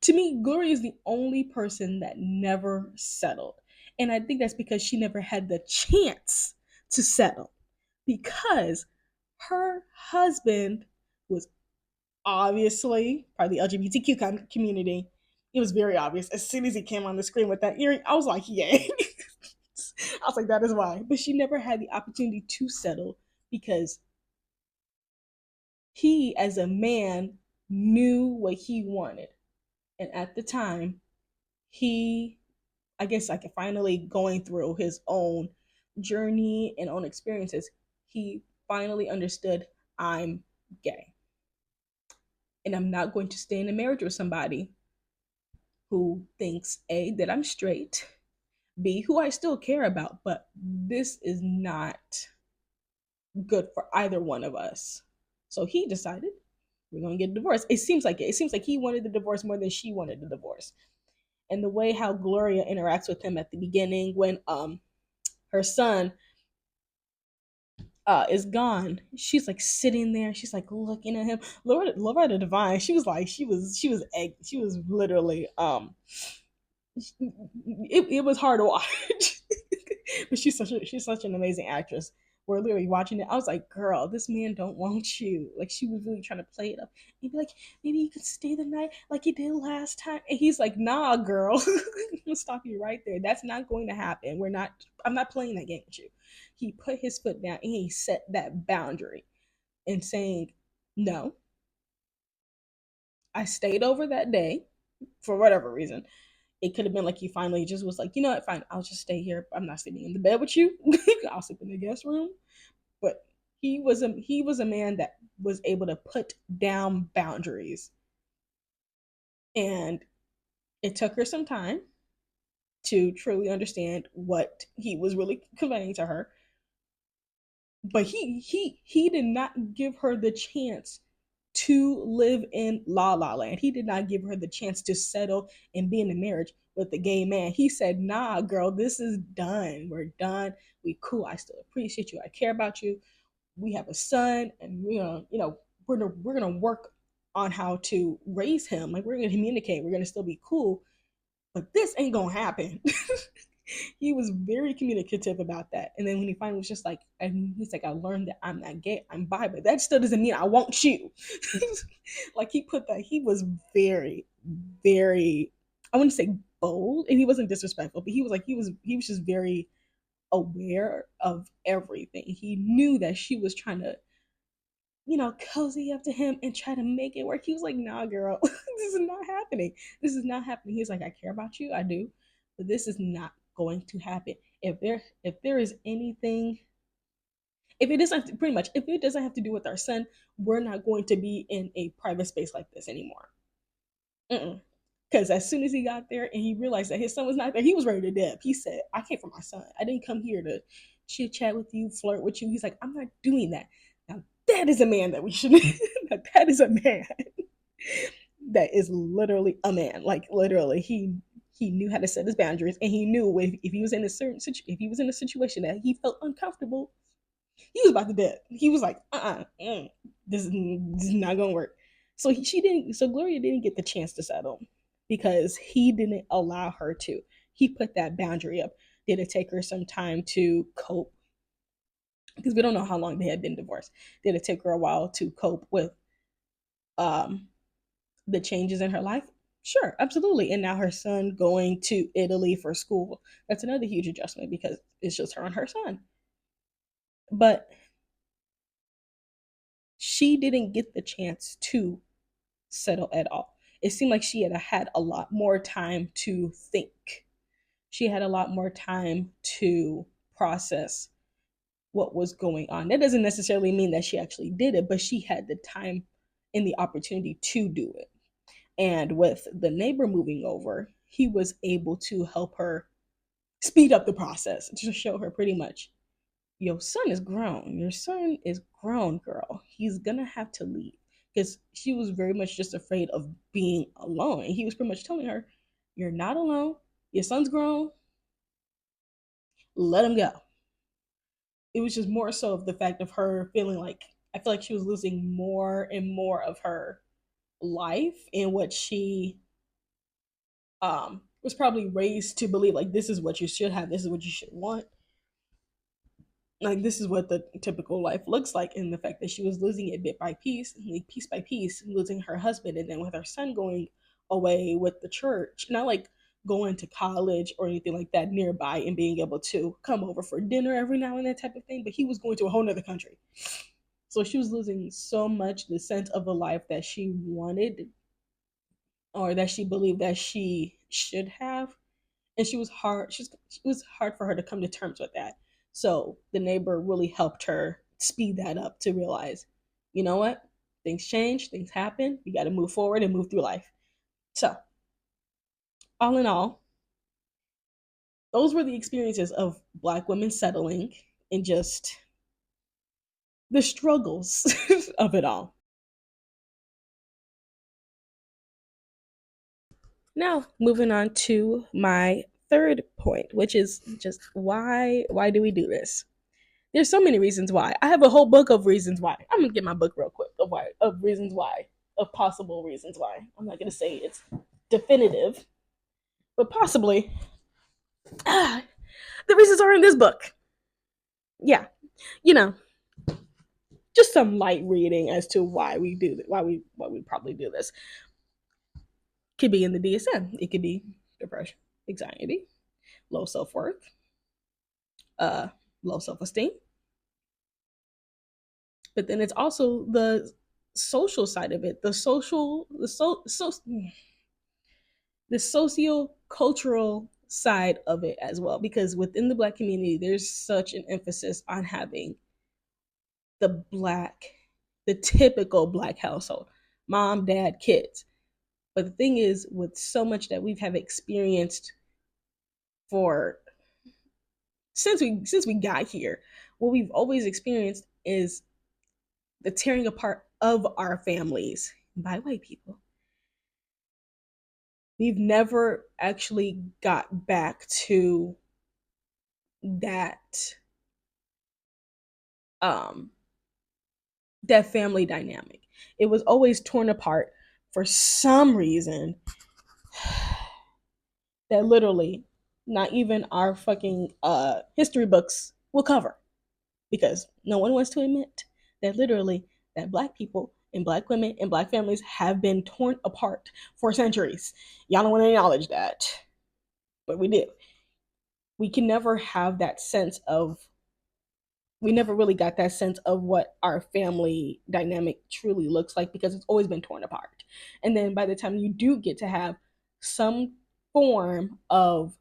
to me, Gloria is the only person that never settled, and I think that's because she never had the chance to settle, because her husband was obviously part of the LGBTQ community. It was very obvious. As soon as he came on the screen with that earring, I was like, yay. I was like, that is why. But she never had the opportunity to settle because he, as a man, knew what he wanted. And at the time, he, I guess, like finally going through his own journey and own experiences, he finally understood, I'm gay. And I'm not going to stay in a marriage with somebody who thinks A, that I'm straight, B, who I still care about, but this is not good for either one of us. So he decided we're going to get a divorce. It seems like he wanted the divorce more than she wanted the divorce. And the way how Gloria interacts with him at the beginning when her son is gone, she's like sitting there, she's like looking at him. Loretta Devine, she was literally it was hard to watch. But she's such an amazing actress. We're literally watching it. I was like, girl, this man don't want you. Like she was really trying to play it up. He'd be like, maybe you could stay the night like you did last time. And he's like, nah, girl. I'm gonna stop you right there. That's not going to happen. I'm not playing that game with you. He put his foot down and he set that boundary and saying, no, I stayed over that day for whatever reason. It could have been like he finally just was like, you know what, fine, I'll just stay here. I'm not sleeping in the bed with you. I'll sleep in the guest room. But he was a man that was able to put down boundaries. And it took her some time to truly understand what he was really conveying to her. But he did not give her the chance to live in La La Land. He did not give her the chance to settle and be in a marriage with the gay man. He said, "Nah, girl, this is done. We're done. We cool. I still appreciate you. I care about you. We have a son, and we're gonna work on how to raise him. Like we're gonna communicate. We're gonna still be cool, but this ain't gonna happen." He was very communicative about that. And then when he finally was just like, and he's like, I learned that I'm not gay, I'm bi, but that still doesn't mean I want you. Like he put that, he was very, very, I wouldn't say bold, and he wasn't disrespectful, but he was just very aware of everything. He knew that she was trying to, cozy up to him and try to make it work. He was like, nah, girl, this is not happening. This is not happening. He's like, I care about you, I do, but this is not going to happen. If there is anything, if it doesn't pretty much, if it doesn't have to do with our son, we're not going to be in a private space like this anymore. Mm-mm. Because as soon as he got there and he realized that his son was not there, he was ready to dip. He said, I came for my son. I didn't come here to chit chat with you, flirt with you. He's like, I'm not doing that. Now, that is a man that we should, that is a man that is literally a man. Like, literally, he knew how to set his boundaries, and he knew if he was in a if he was in a situation that he felt uncomfortable, he was about to dead. He was like, this is not gonna work. So she didn't. So Gloria didn't get the chance to settle because he didn't allow her to. He put that boundary up. Did it take her some time to cope? Because we don't know how long they had been divorced. Did it take her a while to cope with um, the changes in her life? Sure, absolutely. And now her son going to Italy for school. That's another huge adjustment because it's just her and her son. But she didn't get the chance to settle at all. It seemed like she had a lot more time to think. She had a lot more time to process what was going on. That doesn't necessarily mean that she actually did it, but she had the time and the opportunity to do it. And with the neighbor moving over, he was able to help her speed up the process to show her pretty much, your son is grown. Your son is grown, girl. He's gonna have to leave. Because she was very much just afraid of being alone. And he was pretty much telling her, you're not alone. Your son's grown. Let him go. It was just more so of the fact of her feeling like, I feel like she was losing more and more of her life and what she was probably raised to believe, like this is what you should have, this is what you should want, like this is what the typical life looks like. And the fact that she was losing it bit by piece, like piece by piece, losing her husband, and then with her son going away with the church, not like going to college or anything like that nearby and being able to come over for dinner every now and then type of thing, but he was going to a whole nother country. So she was losing so much the sense of the life that she wanted or that she believed that she should have. And it was hard for her to come to terms with that. So the neighbor really helped her speed that up to realize, you know what, things change, things happen, you got to move forward and move through life. So all in all, those were the experiences of Black women settling and just the struggles of it all. Now, moving on to my third point, which is just why do we do this? There's so many reasons why. I have a whole book of reasons why. I'm gonna get my book real quick of reasons why, of possible reasons why. I'm not gonna say it's definitive, but possibly ah, the reasons are in this book. Yeah, you know, just some light reading as to why we do why we probably do this. Could be in the DSM. It could be depression, anxiety, low self worth, uh, low self esteem. But then it's also the social side of it, the socio cultural side of it as well. Because within the Black community, there's such an emphasis on having the Black, the typical Black household, mom, dad, kids. But the thing is, with so much that we've have experienced for since we got here, what we've always experienced is the tearing apart of our families by white people. We've never actually got back to that um that family dynamic. It was always torn apart for some reason that literally not even our fucking history books will cover, because no one wants to admit that literally that black people and black women and black families have been torn apart for centuries. Y'all don't want to acknowledge that, but we do. We can never have that sense of, we never really got that sense of what our family dynamic truly looks like, because it's always been torn apart. And then by the time you do get to have some form of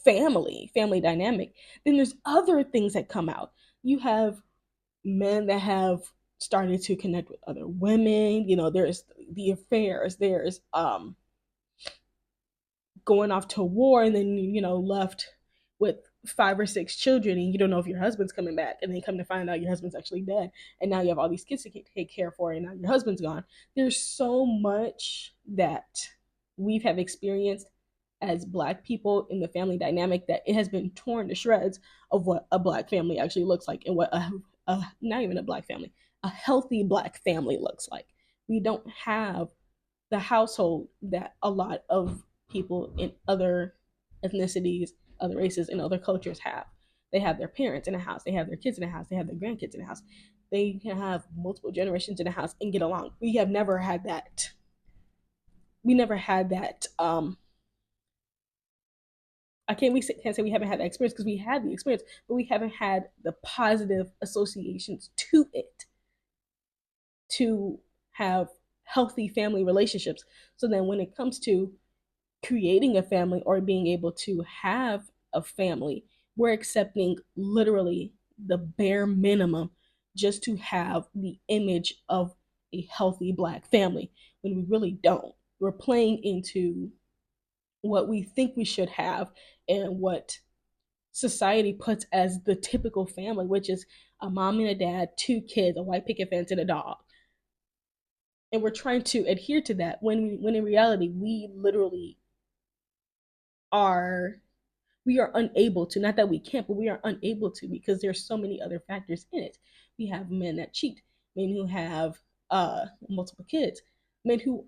family dynamic, then there's other things that come out. You have men that have started to connect with other women. You know, there's the affairs, there's going off to war and then, you know, left with 5 or 6 children, and you don't know if your husband's coming back, and then come to find out your husband's actually dead, and now you have all these kids to take care for, and now your husband's gone. There's so much that we've have experienced as black people in the family dynamic that it has been torn to shreds of what a black family actually looks like, and what a not even a black family, a healthy black family looks like. We don't have the household that a lot of people in other ethnicities, other races, and other cultures have. They have their parents in a house, they have their kids in a house, they have their grandkids in a house. They can have multiple generations in a house and get along. We have never had that. We never had that. Can't say we haven't had that experience, because we had the experience, but we haven't had the positive associations to it to have healthy family relationships. So then when it comes to creating a family or being able to have a family, we're accepting literally the bare minimum just to have the image of a healthy black family, when we really don't. We're playing into what we think we should have and what society puts as the typical family, which is a mom and a dad, 2 kids, a white picket fence, and a dog. And we're trying to adhere to that, when in reality we literally are, we are unable to. Not that we can't, but we are unable to, because there's so many other factors in it. We have men that cheat, men who have multiple kids, men who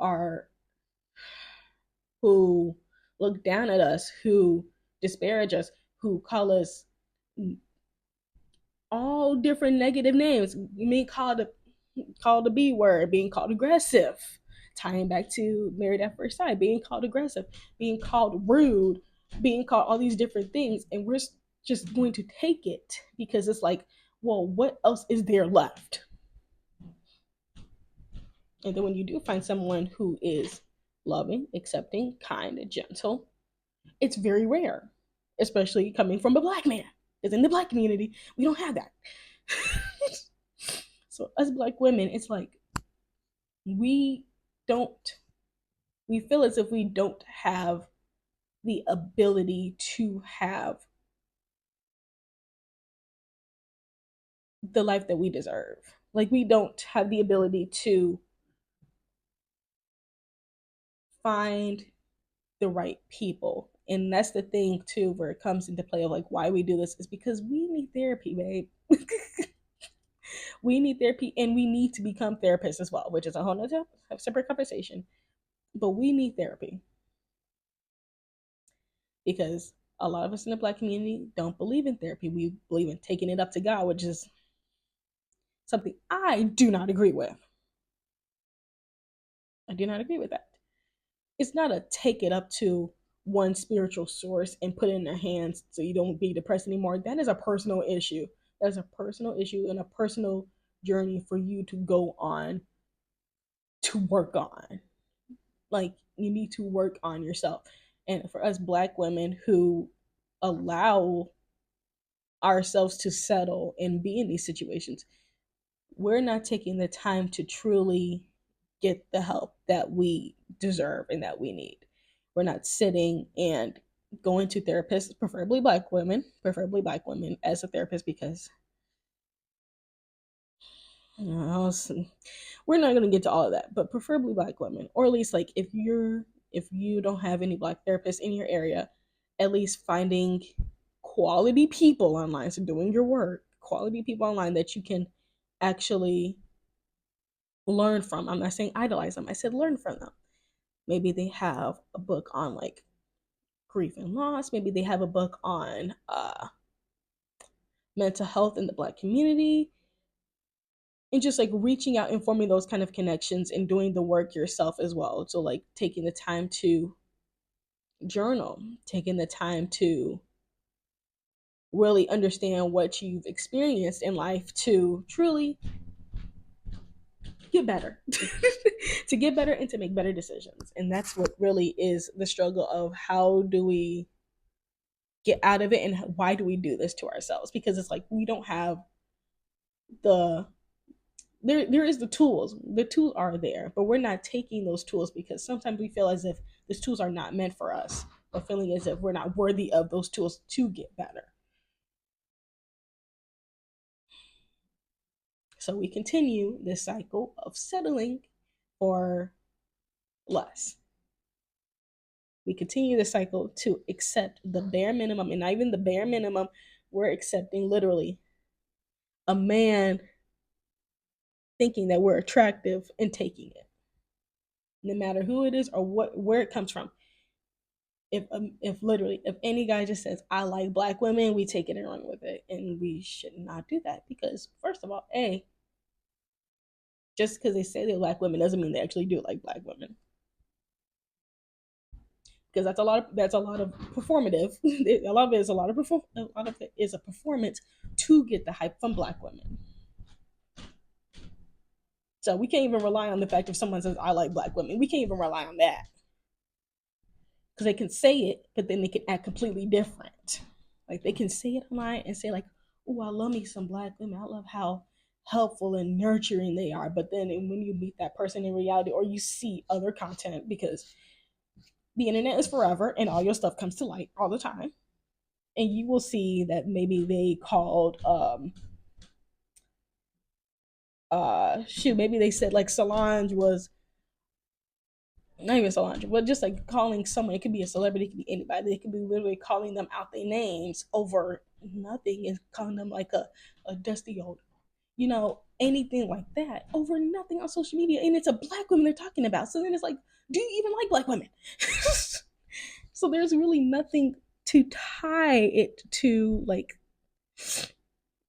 look down at us, who disparage us, who call us all different negative names. Being called a B word, being called aggressive, tying back to Married at First Sight, being called aggressive, being called rude, being called all these different things, and we're just going to take it because it's like, well, what else is there left? And then when you do find someone who is loving, accepting, kind, and gentle, it's very rare, especially coming from a black man. Because in the black community, we don't have that. So as black women, it's like we don't, we feel as if we don't have the ability to have the life that we deserve. Like we don't have the ability to find the right people. And that's the thing too, where it comes into play of like why we do this is because we need therapy, babe. We need therapy, and we need to become therapists as well, which is a whole nother separate conversation. But we need therapy. because a lot of us in the Black community don't believe in therapy. We believe in taking it up to God, which is something I do not agree with. I do not agree with that. It's not a take it up to one spiritual source and put it in their hands so you don't be depressed anymore. That is a personal issue. That's a personal issue and a personal journey for you to go on to work on. Like, you need to work on yourself. And for us Black women who allow ourselves to settle and be in these situations, we're not taking the time to truly get the help that we deserve and that we need. We're not sitting and going to therapists, preferably black women as a therapist, because you know, we're not going to get to all of that, but preferably black women, or at least like if you don't have any black therapists in your area, at least finding quality people online, so doing your work, quality people online that you can actually learn from. I'm not saying idolize them. I said learn from them. Maybe they have a book on like grief and loss. Maybe they have a book on mental health in the Black community. And just like reaching out and forming those kind of connections and doing the work yourself as well. So like taking the time to journal, taking the time to really understand what you've experienced in life to truly get better. To get better and to make better decisions. And that's what really is the struggle of how do we get out of it and why do we do this to ourselves? Because it's like we don't have the there is the tools. The tools are there, but we're not taking those tools because sometimes we feel as if these tools are not meant for us, or feeling as if we're not worthy of those tools to get better. So we continue this cycle of settling for less. We continue the cycle to accept the bare minimum, and not even the bare minimum, we're accepting literally a man thinking that we're attractive and taking it, no matter who it is or where it comes from. If literally if any guy just says I like black women, we take it and run with it, and we should not do that because first of all, just because they say they like women doesn't mean they actually do like black women. Because that's a lot of performative. A lot of it is a lot of a lot of it is a performance to get the hype from black women. So we can't even rely on the fact if someone says I like black women. We can't even rely on that because they can say it, but then they can act completely different. Like they can say it online and say like, "Oh, I love me some black women. I love how helpful and nurturing they are." But then when you meet that person in reality, or you see other content, because the internet is forever and all your stuff comes to light all the time, and you will see that maybe they called maybe they said like Solange was not even Solange, but just like calling someone, it could be a celebrity, it could be anybody, they could be literally calling them out their names over nothing and calling them like a dusty old, anything like that over nothing on social media. And it's a black woman they're talking about. So then it's like, do you even like black women? So there's really nothing to tie it to, like,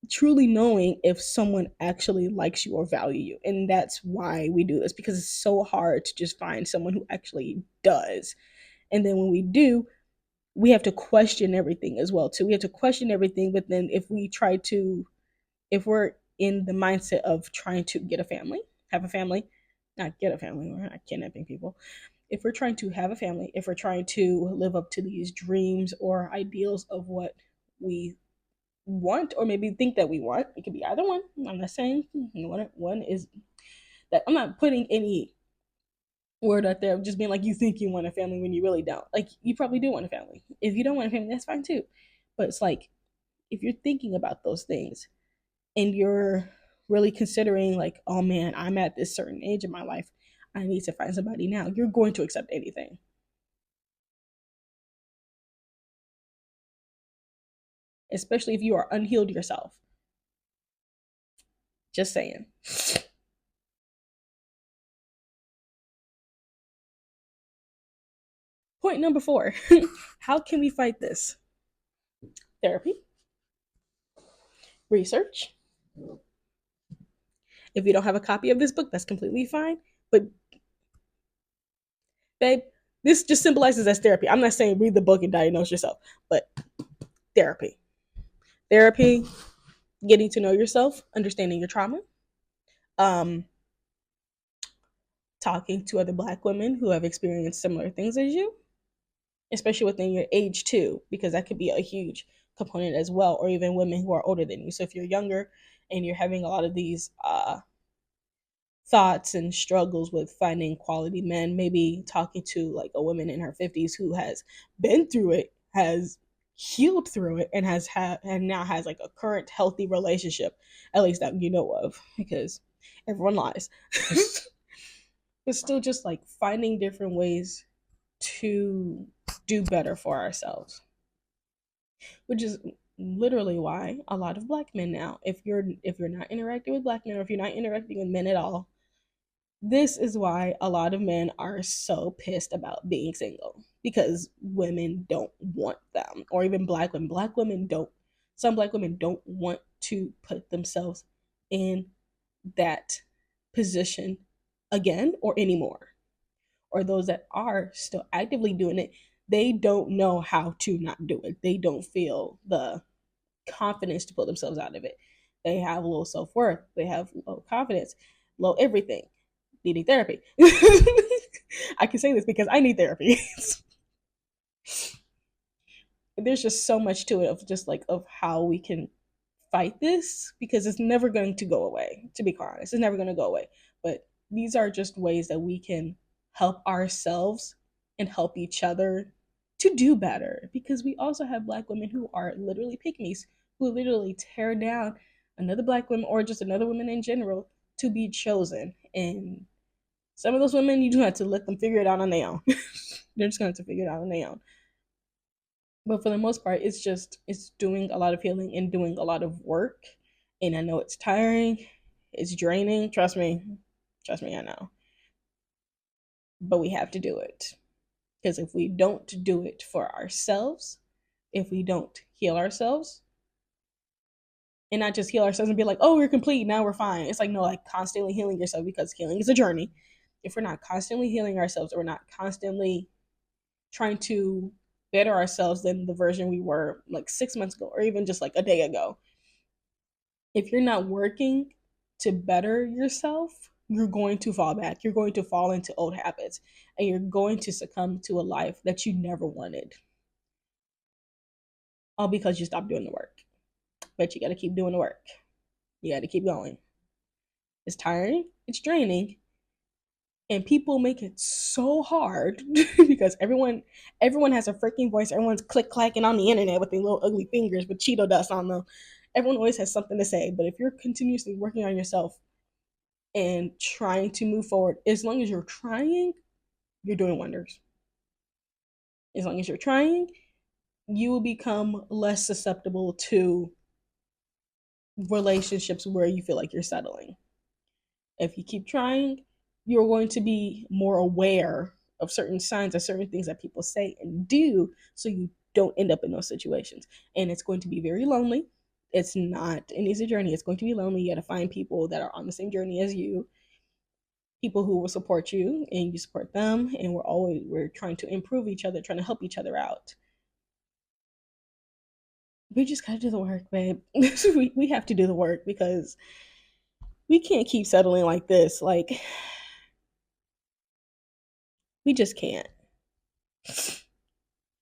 truly knowing if someone actually likes you or value you. And that's why we do this, because it's so hard to just find someone who actually does. And then when we do, we have to question everything as well too. We have to question everything, but then if we're in the mindset of trying to get a family, have a family, not get a family, we're not kidnapping people. If we're trying to have a family, if we're trying to live up to these dreams or ideals of what we want or maybe think that we want, it could be either one. I'm not saying one is that. I'm not putting any word out there of just being like you think you want a family when you really don't. Like you probably do want a family. If you don't want a family, that's fine too. But it's like if you're thinking about those things and you're really considering like, oh man, I'm at this certain age in my life, I need to find somebody now, you're going to accept anything. Especially if you are unhealed yourself. Just saying. Point number 4. How can we fight this? Therapy, research. If you don't have a copy of this book, that's completely fine. But babe, this just symbolizes as therapy. I'm not saying read the book and diagnose yourself, but therapy. Therapy, getting to know yourself, understanding your trauma, um, talking to other Black women who have experienced similar things as you, especially within your age too, because that could be a huge component as well, or even women who are older than you. So if you're younger and you're having a lot of these thoughts and struggles with finding quality men, maybe talking to like a woman in her 50s who has been through it, has healed through it, and has had and now has like a current healthy relationship, at least that you know of, because everyone lies. But still just like finding different ways to do better for ourselves, which is literally why a lot of Black men now, if you're not interacting with Black men, or if you're not interacting with men at all, this is why a lot of men are so pissed about being single, because women don't want them, or even Black women don't. Some Black women don't want to put themselves in that position again or anymore. Or those that are still actively doing it, they don't know how to not do it. They don't feel the confidence to pull themselves out of it. They have low self worth. They have low confidence, low everything, needing therapy. I can say this because I need therapy. There's just so much to it of just like of how we can fight this, because it's never going to go away. To be quite honest, it's never going to go away. But these are just ways that we can help ourselves and help each other to do better, because we also have Black women who are literally pygmies, who literally tear down another Black woman or just another woman in general to be chosen. And some of those women, you do have to let them figure it out on their own. They're just going to have to figure it out on their own. But for the most part, it's doing a lot of healing and doing a lot of work. And I know it's tiring, it's draining. Trust me, I know. But we have to do it, because if we don't do it for ourselves, if we don't heal ourselves, and not just heal ourselves and be like, oh, we're complete, now we're fine. It's like, no, like constantly healing yourself, because healing is a journey. If we're not constantly healing ourselves, or we're not constantly trying to better ourselves than the version we were like 6 months ago, or even just like a day ago, if you're not working to better yourself, you're going to fall back. You're going to fall into old habits, and you're going to succumb to a life that you never wanted, all because you stopped doing the work. But you got to keep doing the work. You got to keep going. It's tiring, it's draining, and people make it so hard because everyone has a freaking voice. Everyone's click clacking on the internet with their little ugly fingers with Cheeto dust on them. Everyone always has something to say. But if you're continuously working on yourself and trying to move forward, as long as you're trying, you're doing wonders. As long as you're trying, you will become less susceptible to relationships where you feel like you're settling. If you keep trying, you're going to be more aware of certain signs, of certain things that people say and do, so you don't end up in those situations. And it's going to be very lonely. It's not an easy journey. It's going to be lonely. You got to find people that are on the same journey as you, people who will support you and you support them. And we're trying to improve each other, trying to help each other out. We just got to do the work, babe. We have to do the work, because we can't keep settling like this. Like, we just can't.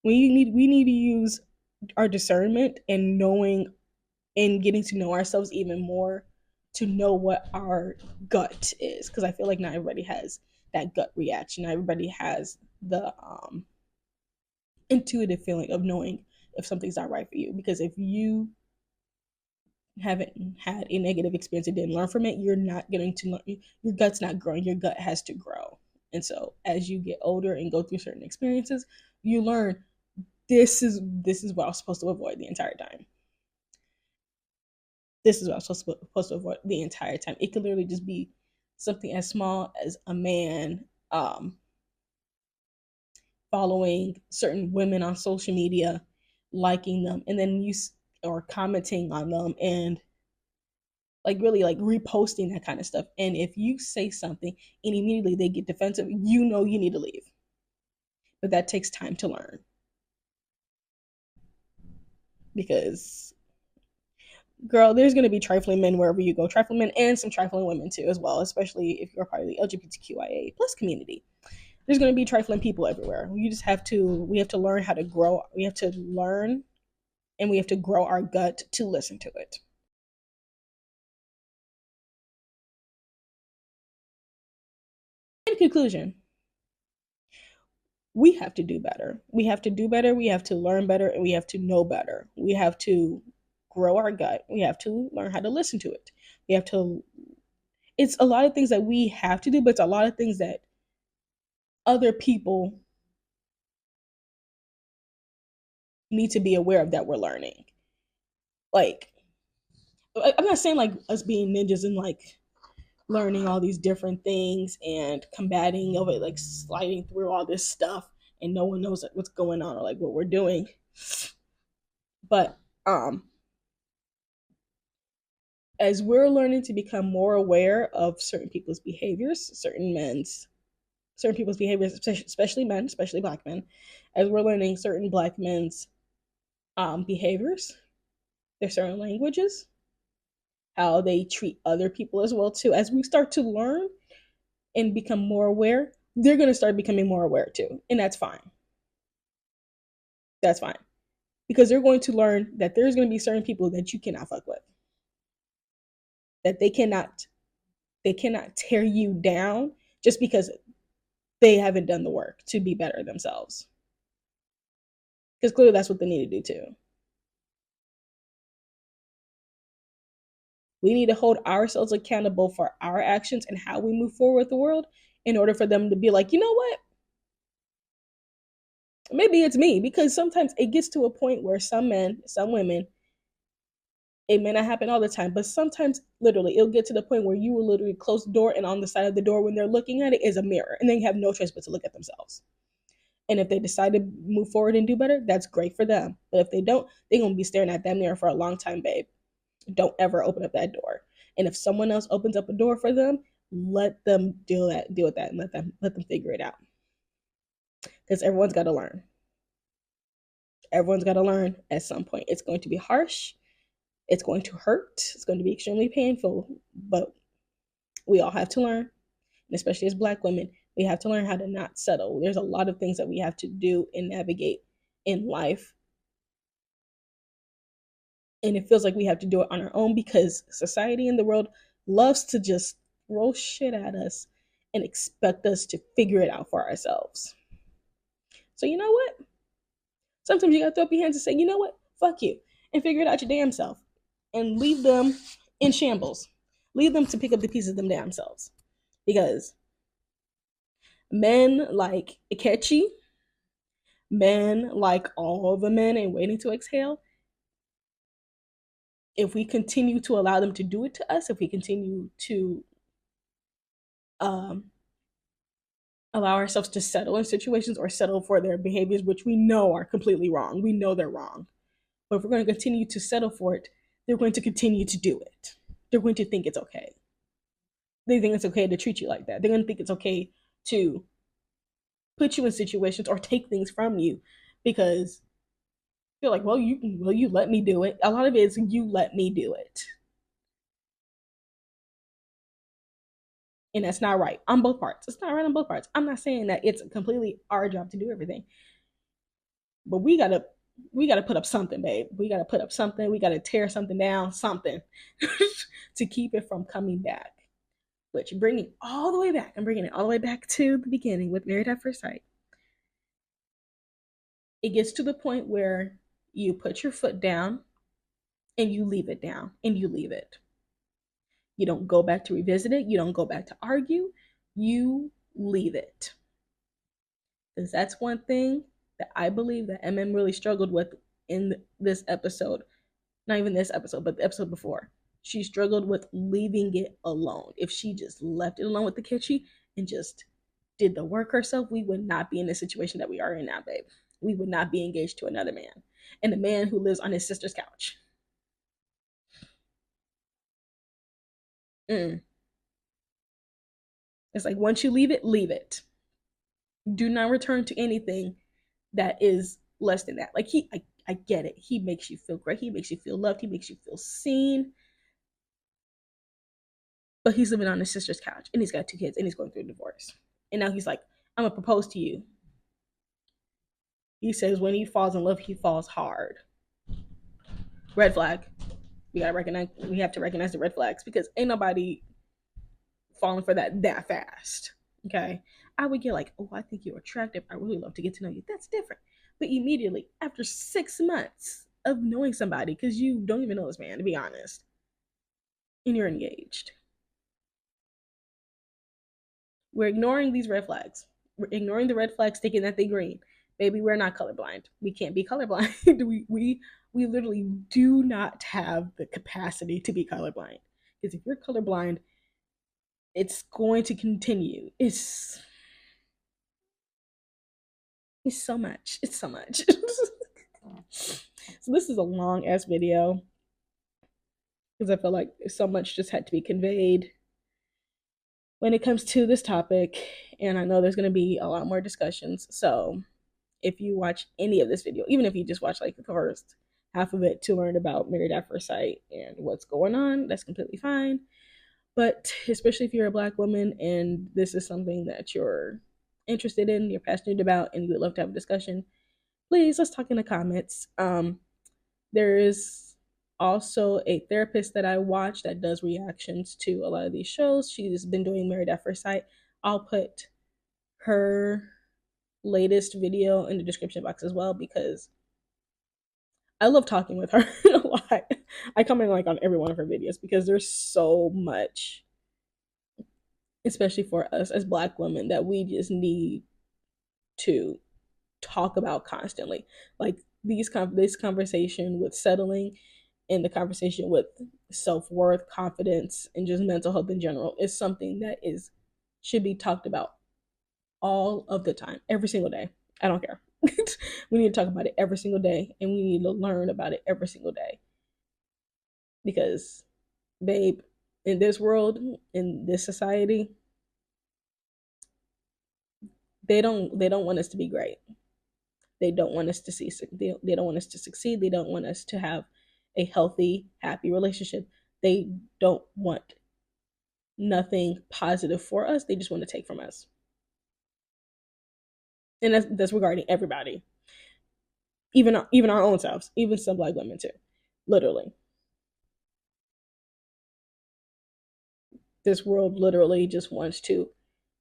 We need to use our discernment and knowing and getting to know ourselves even more, to know what our gut is, because I feel like not everybody has that gut reaction. Not everybody has the intuitive feeling of knowing if something's not right for you, because if you haven't had a negative experience and didn't learn from it, you're not going to learn. Your gut's not growing. Your gut has to grow. And so as you get older and go through certain experiences, you learn this is what I was supposed to avoid the entire time. This is what I was supposed to avoid the entire time. It could literally just be something as small as a man following certain women on social media, liking them, and then or commenting on them, and like really like reposting that kind of stuff. And if you say something and immediately they get defensive, you know you need to leave. But that takes time to learn, because girl, there's going to be trifling men wherever you go, trifling men and some trifling women too as well, especially if you're part of the LGBTQIA plus community. There's going to be trifling people everywhere. We have to learn how to grow. We have to learn, and we have to grow our gut to listen to it. In conclusion, we have to do better. We have to do better. We have to learn better, and we have to know better. We have to grow our gut. We have to learn how to listen to it. We have to, it's a lot of things that we have to do, but it's a lot of things that other people need to be aware of that we're learning. Like, I'm not saying like us being ninjas and like learning all these different things and combating of it, like sliding through all this stuff and no one knows what's going on or like what we're doing. But as we're learning to become more aware of certain people's behaviors, especially men, especially black men, as we're learning certain black men's behaviors, their certain languages, how they treat other people as well too. As we start to learn and become more aware, they're going to start becoming more aware too, and that's fine. That's fine, because they're going to learn that there's going to be certain people that you cannot fuck with, that they cannot tear you down just because they haven't done the work to be better themselves. Because clearly that's what they need to do too. We need to hold ourselves accountable for our actions and how we move forward with the world, in order for them to be like, you know what? Maybe it's me. Because sometimes it gets to a point where some men, some women, it may not happen all the time, but sometimes literally it'll get to the point where you will literally close the door, and on the side of the door when they're looking at it is a mirror, and they have no choice but to look at themselves. And if they decide to move forward and do better, that's great for them. But if they don't, they're gonna be staring at that mirror for a long time, babe. Don't ever open up that door. And if someone else opens up a door for them, let them deal with that, and let them figure it out. Because everyone's got to learn. Everyone's got to learn at some point. It's going to be harsh. It's going to hurt. It's going to be extremely painful. But we all have to learn, and especially as Black women, we have to learn how to not settle. There's a lot of things that we have to do and navigate in life, and it feels like we have to do it on our own, because society and the world loves to just throw shit at us and expect us to figure it out for ourselves. So you know what? Sometimes you gotta throw up your hands and say, you know what? Fuck you. And figure it out your damn self. And leave them in shambles. Leave them to pick up the pieces of them damn selves. Because men like Ikechi, men like all the men in Waiting to Exhale, if we continue to allow them to do it to us, if we continue to um, allow ourselves to settle in situations or settle for their behaviors, which we know are completely wrong, we know they're wrong. But if we're going to continue to settle for it, they're going to continue to do it. They're going to think it's okay. They think it's okay to treat you like that. They're going to think it's okay to put you in situations or take things from you, because you're like, well, you let me do it. A lot of it is you let me do it. And that's not right on both parts. It's not right on both parts. I'm not saying that it's completely our job to do everything, but we gotta put up something, babe. We gotta put up something. We gotta tear something down, something, to keep it from coming back. Which, bringing all the way back, I'm bringing it all the way back to the beginning with Married at First Sight. It gets to the point where you put your foot down and you leave it down and you leave it. You don't go back to revisit it. You don't go back to argue. You leave it. Because that's one thing that I believe that Emem really struggled with in this episode. Not even this episode, but the episode before. She struggled with leaving it alone. If she just left it alone with the Kitschy and just did the work herself, we would not be in the situation that we are in now, babe. We would not be engaged to another man, and a man who lives on his sister's couch. Mm. It's like once you leave it, leave it. Do not return to anything that is less than that. Like I get it. He makes you feel great. He makes you feel loved. He makes you feel seen. But he's living on his sister's couch, and he's got 2 kids, and he's going through a divorce. And now he's like, "I'm gonna propose to you." He says when he falls in love, he falls hard. Red flag. We gotta recognize. We have to recognize the red flags because ain't nobody falling for that fast. Okay, I would get like, "Oh, I think you're attractive. I really love to get to know you." That's different. But immediately after 6 months of knowing somebody, because you don't even know this man, to be honest, and you're engaged, we're ignoring these red flags. We're ignoring the red flags, thinking that they green. Baby, we're not colorblind. We can't be colorblind. We literally do not have the capacity to be colorblind. Because if you're colorblind, it's going to continue. It's so much. It's so much. So this is a long ass video because I feel like so much just had to be conveyed when it comes to this topic, and I know there's going to be a lot more discussions. So if you watch any of this video, even if you just watch like the first half of it to learn about Married at First Sight and what's going on, that's completely fine. But especially if you're a Black woman and this is something that you're interested in, you're passionate about, and you would love to have a discussion, please let's talk in the comments. There is also a therapist that I watch that does reactions to a lot of these shows. She's been doing Married at First Sight. I'll put her latest video in the description box as well because I love talking with her a lot. I comment like on every one of her videos because there's so much, especially for us as Black women, that we just need to talk about constantly. Like this conversation with settling and the conversation with self-worth, confidence, and just mental health in general is something that is should be talked about all of the time, every single day. I don't care. We need to talk about it every single day, and we need to learn about it every single day. Because, babe, in this world, in this society, they don't want us to be great. They don't want us to see. They don't want us to succeed. They don't want us to have a healthy, happy relationship. They don't want nothing positive for us. They just want to take from us, and that's regarding everybody, even our own selves, even some Black women too. Literally, this world literally just wants to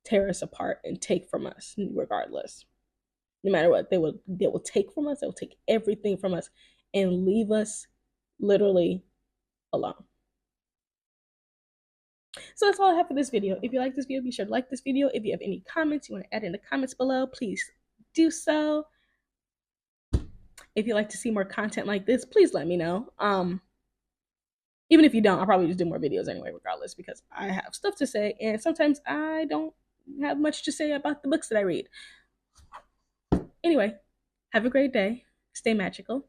tear us apart and take from us, regardless. No matter what, they will take from us. They will take everything from us and leave us literally alone. So that's all I have for this video. If you like this video, be sure to like this video. If you have any comments you want to add in the comments below, please do so. If you'd like to see more content like this, please let me know. Even if you don't, I'll probably just do more videos anyway, regardless, because I have stuff to say, and sometimes I don't have much to say about the books that I read. Anyway, have a great day. Stay magical.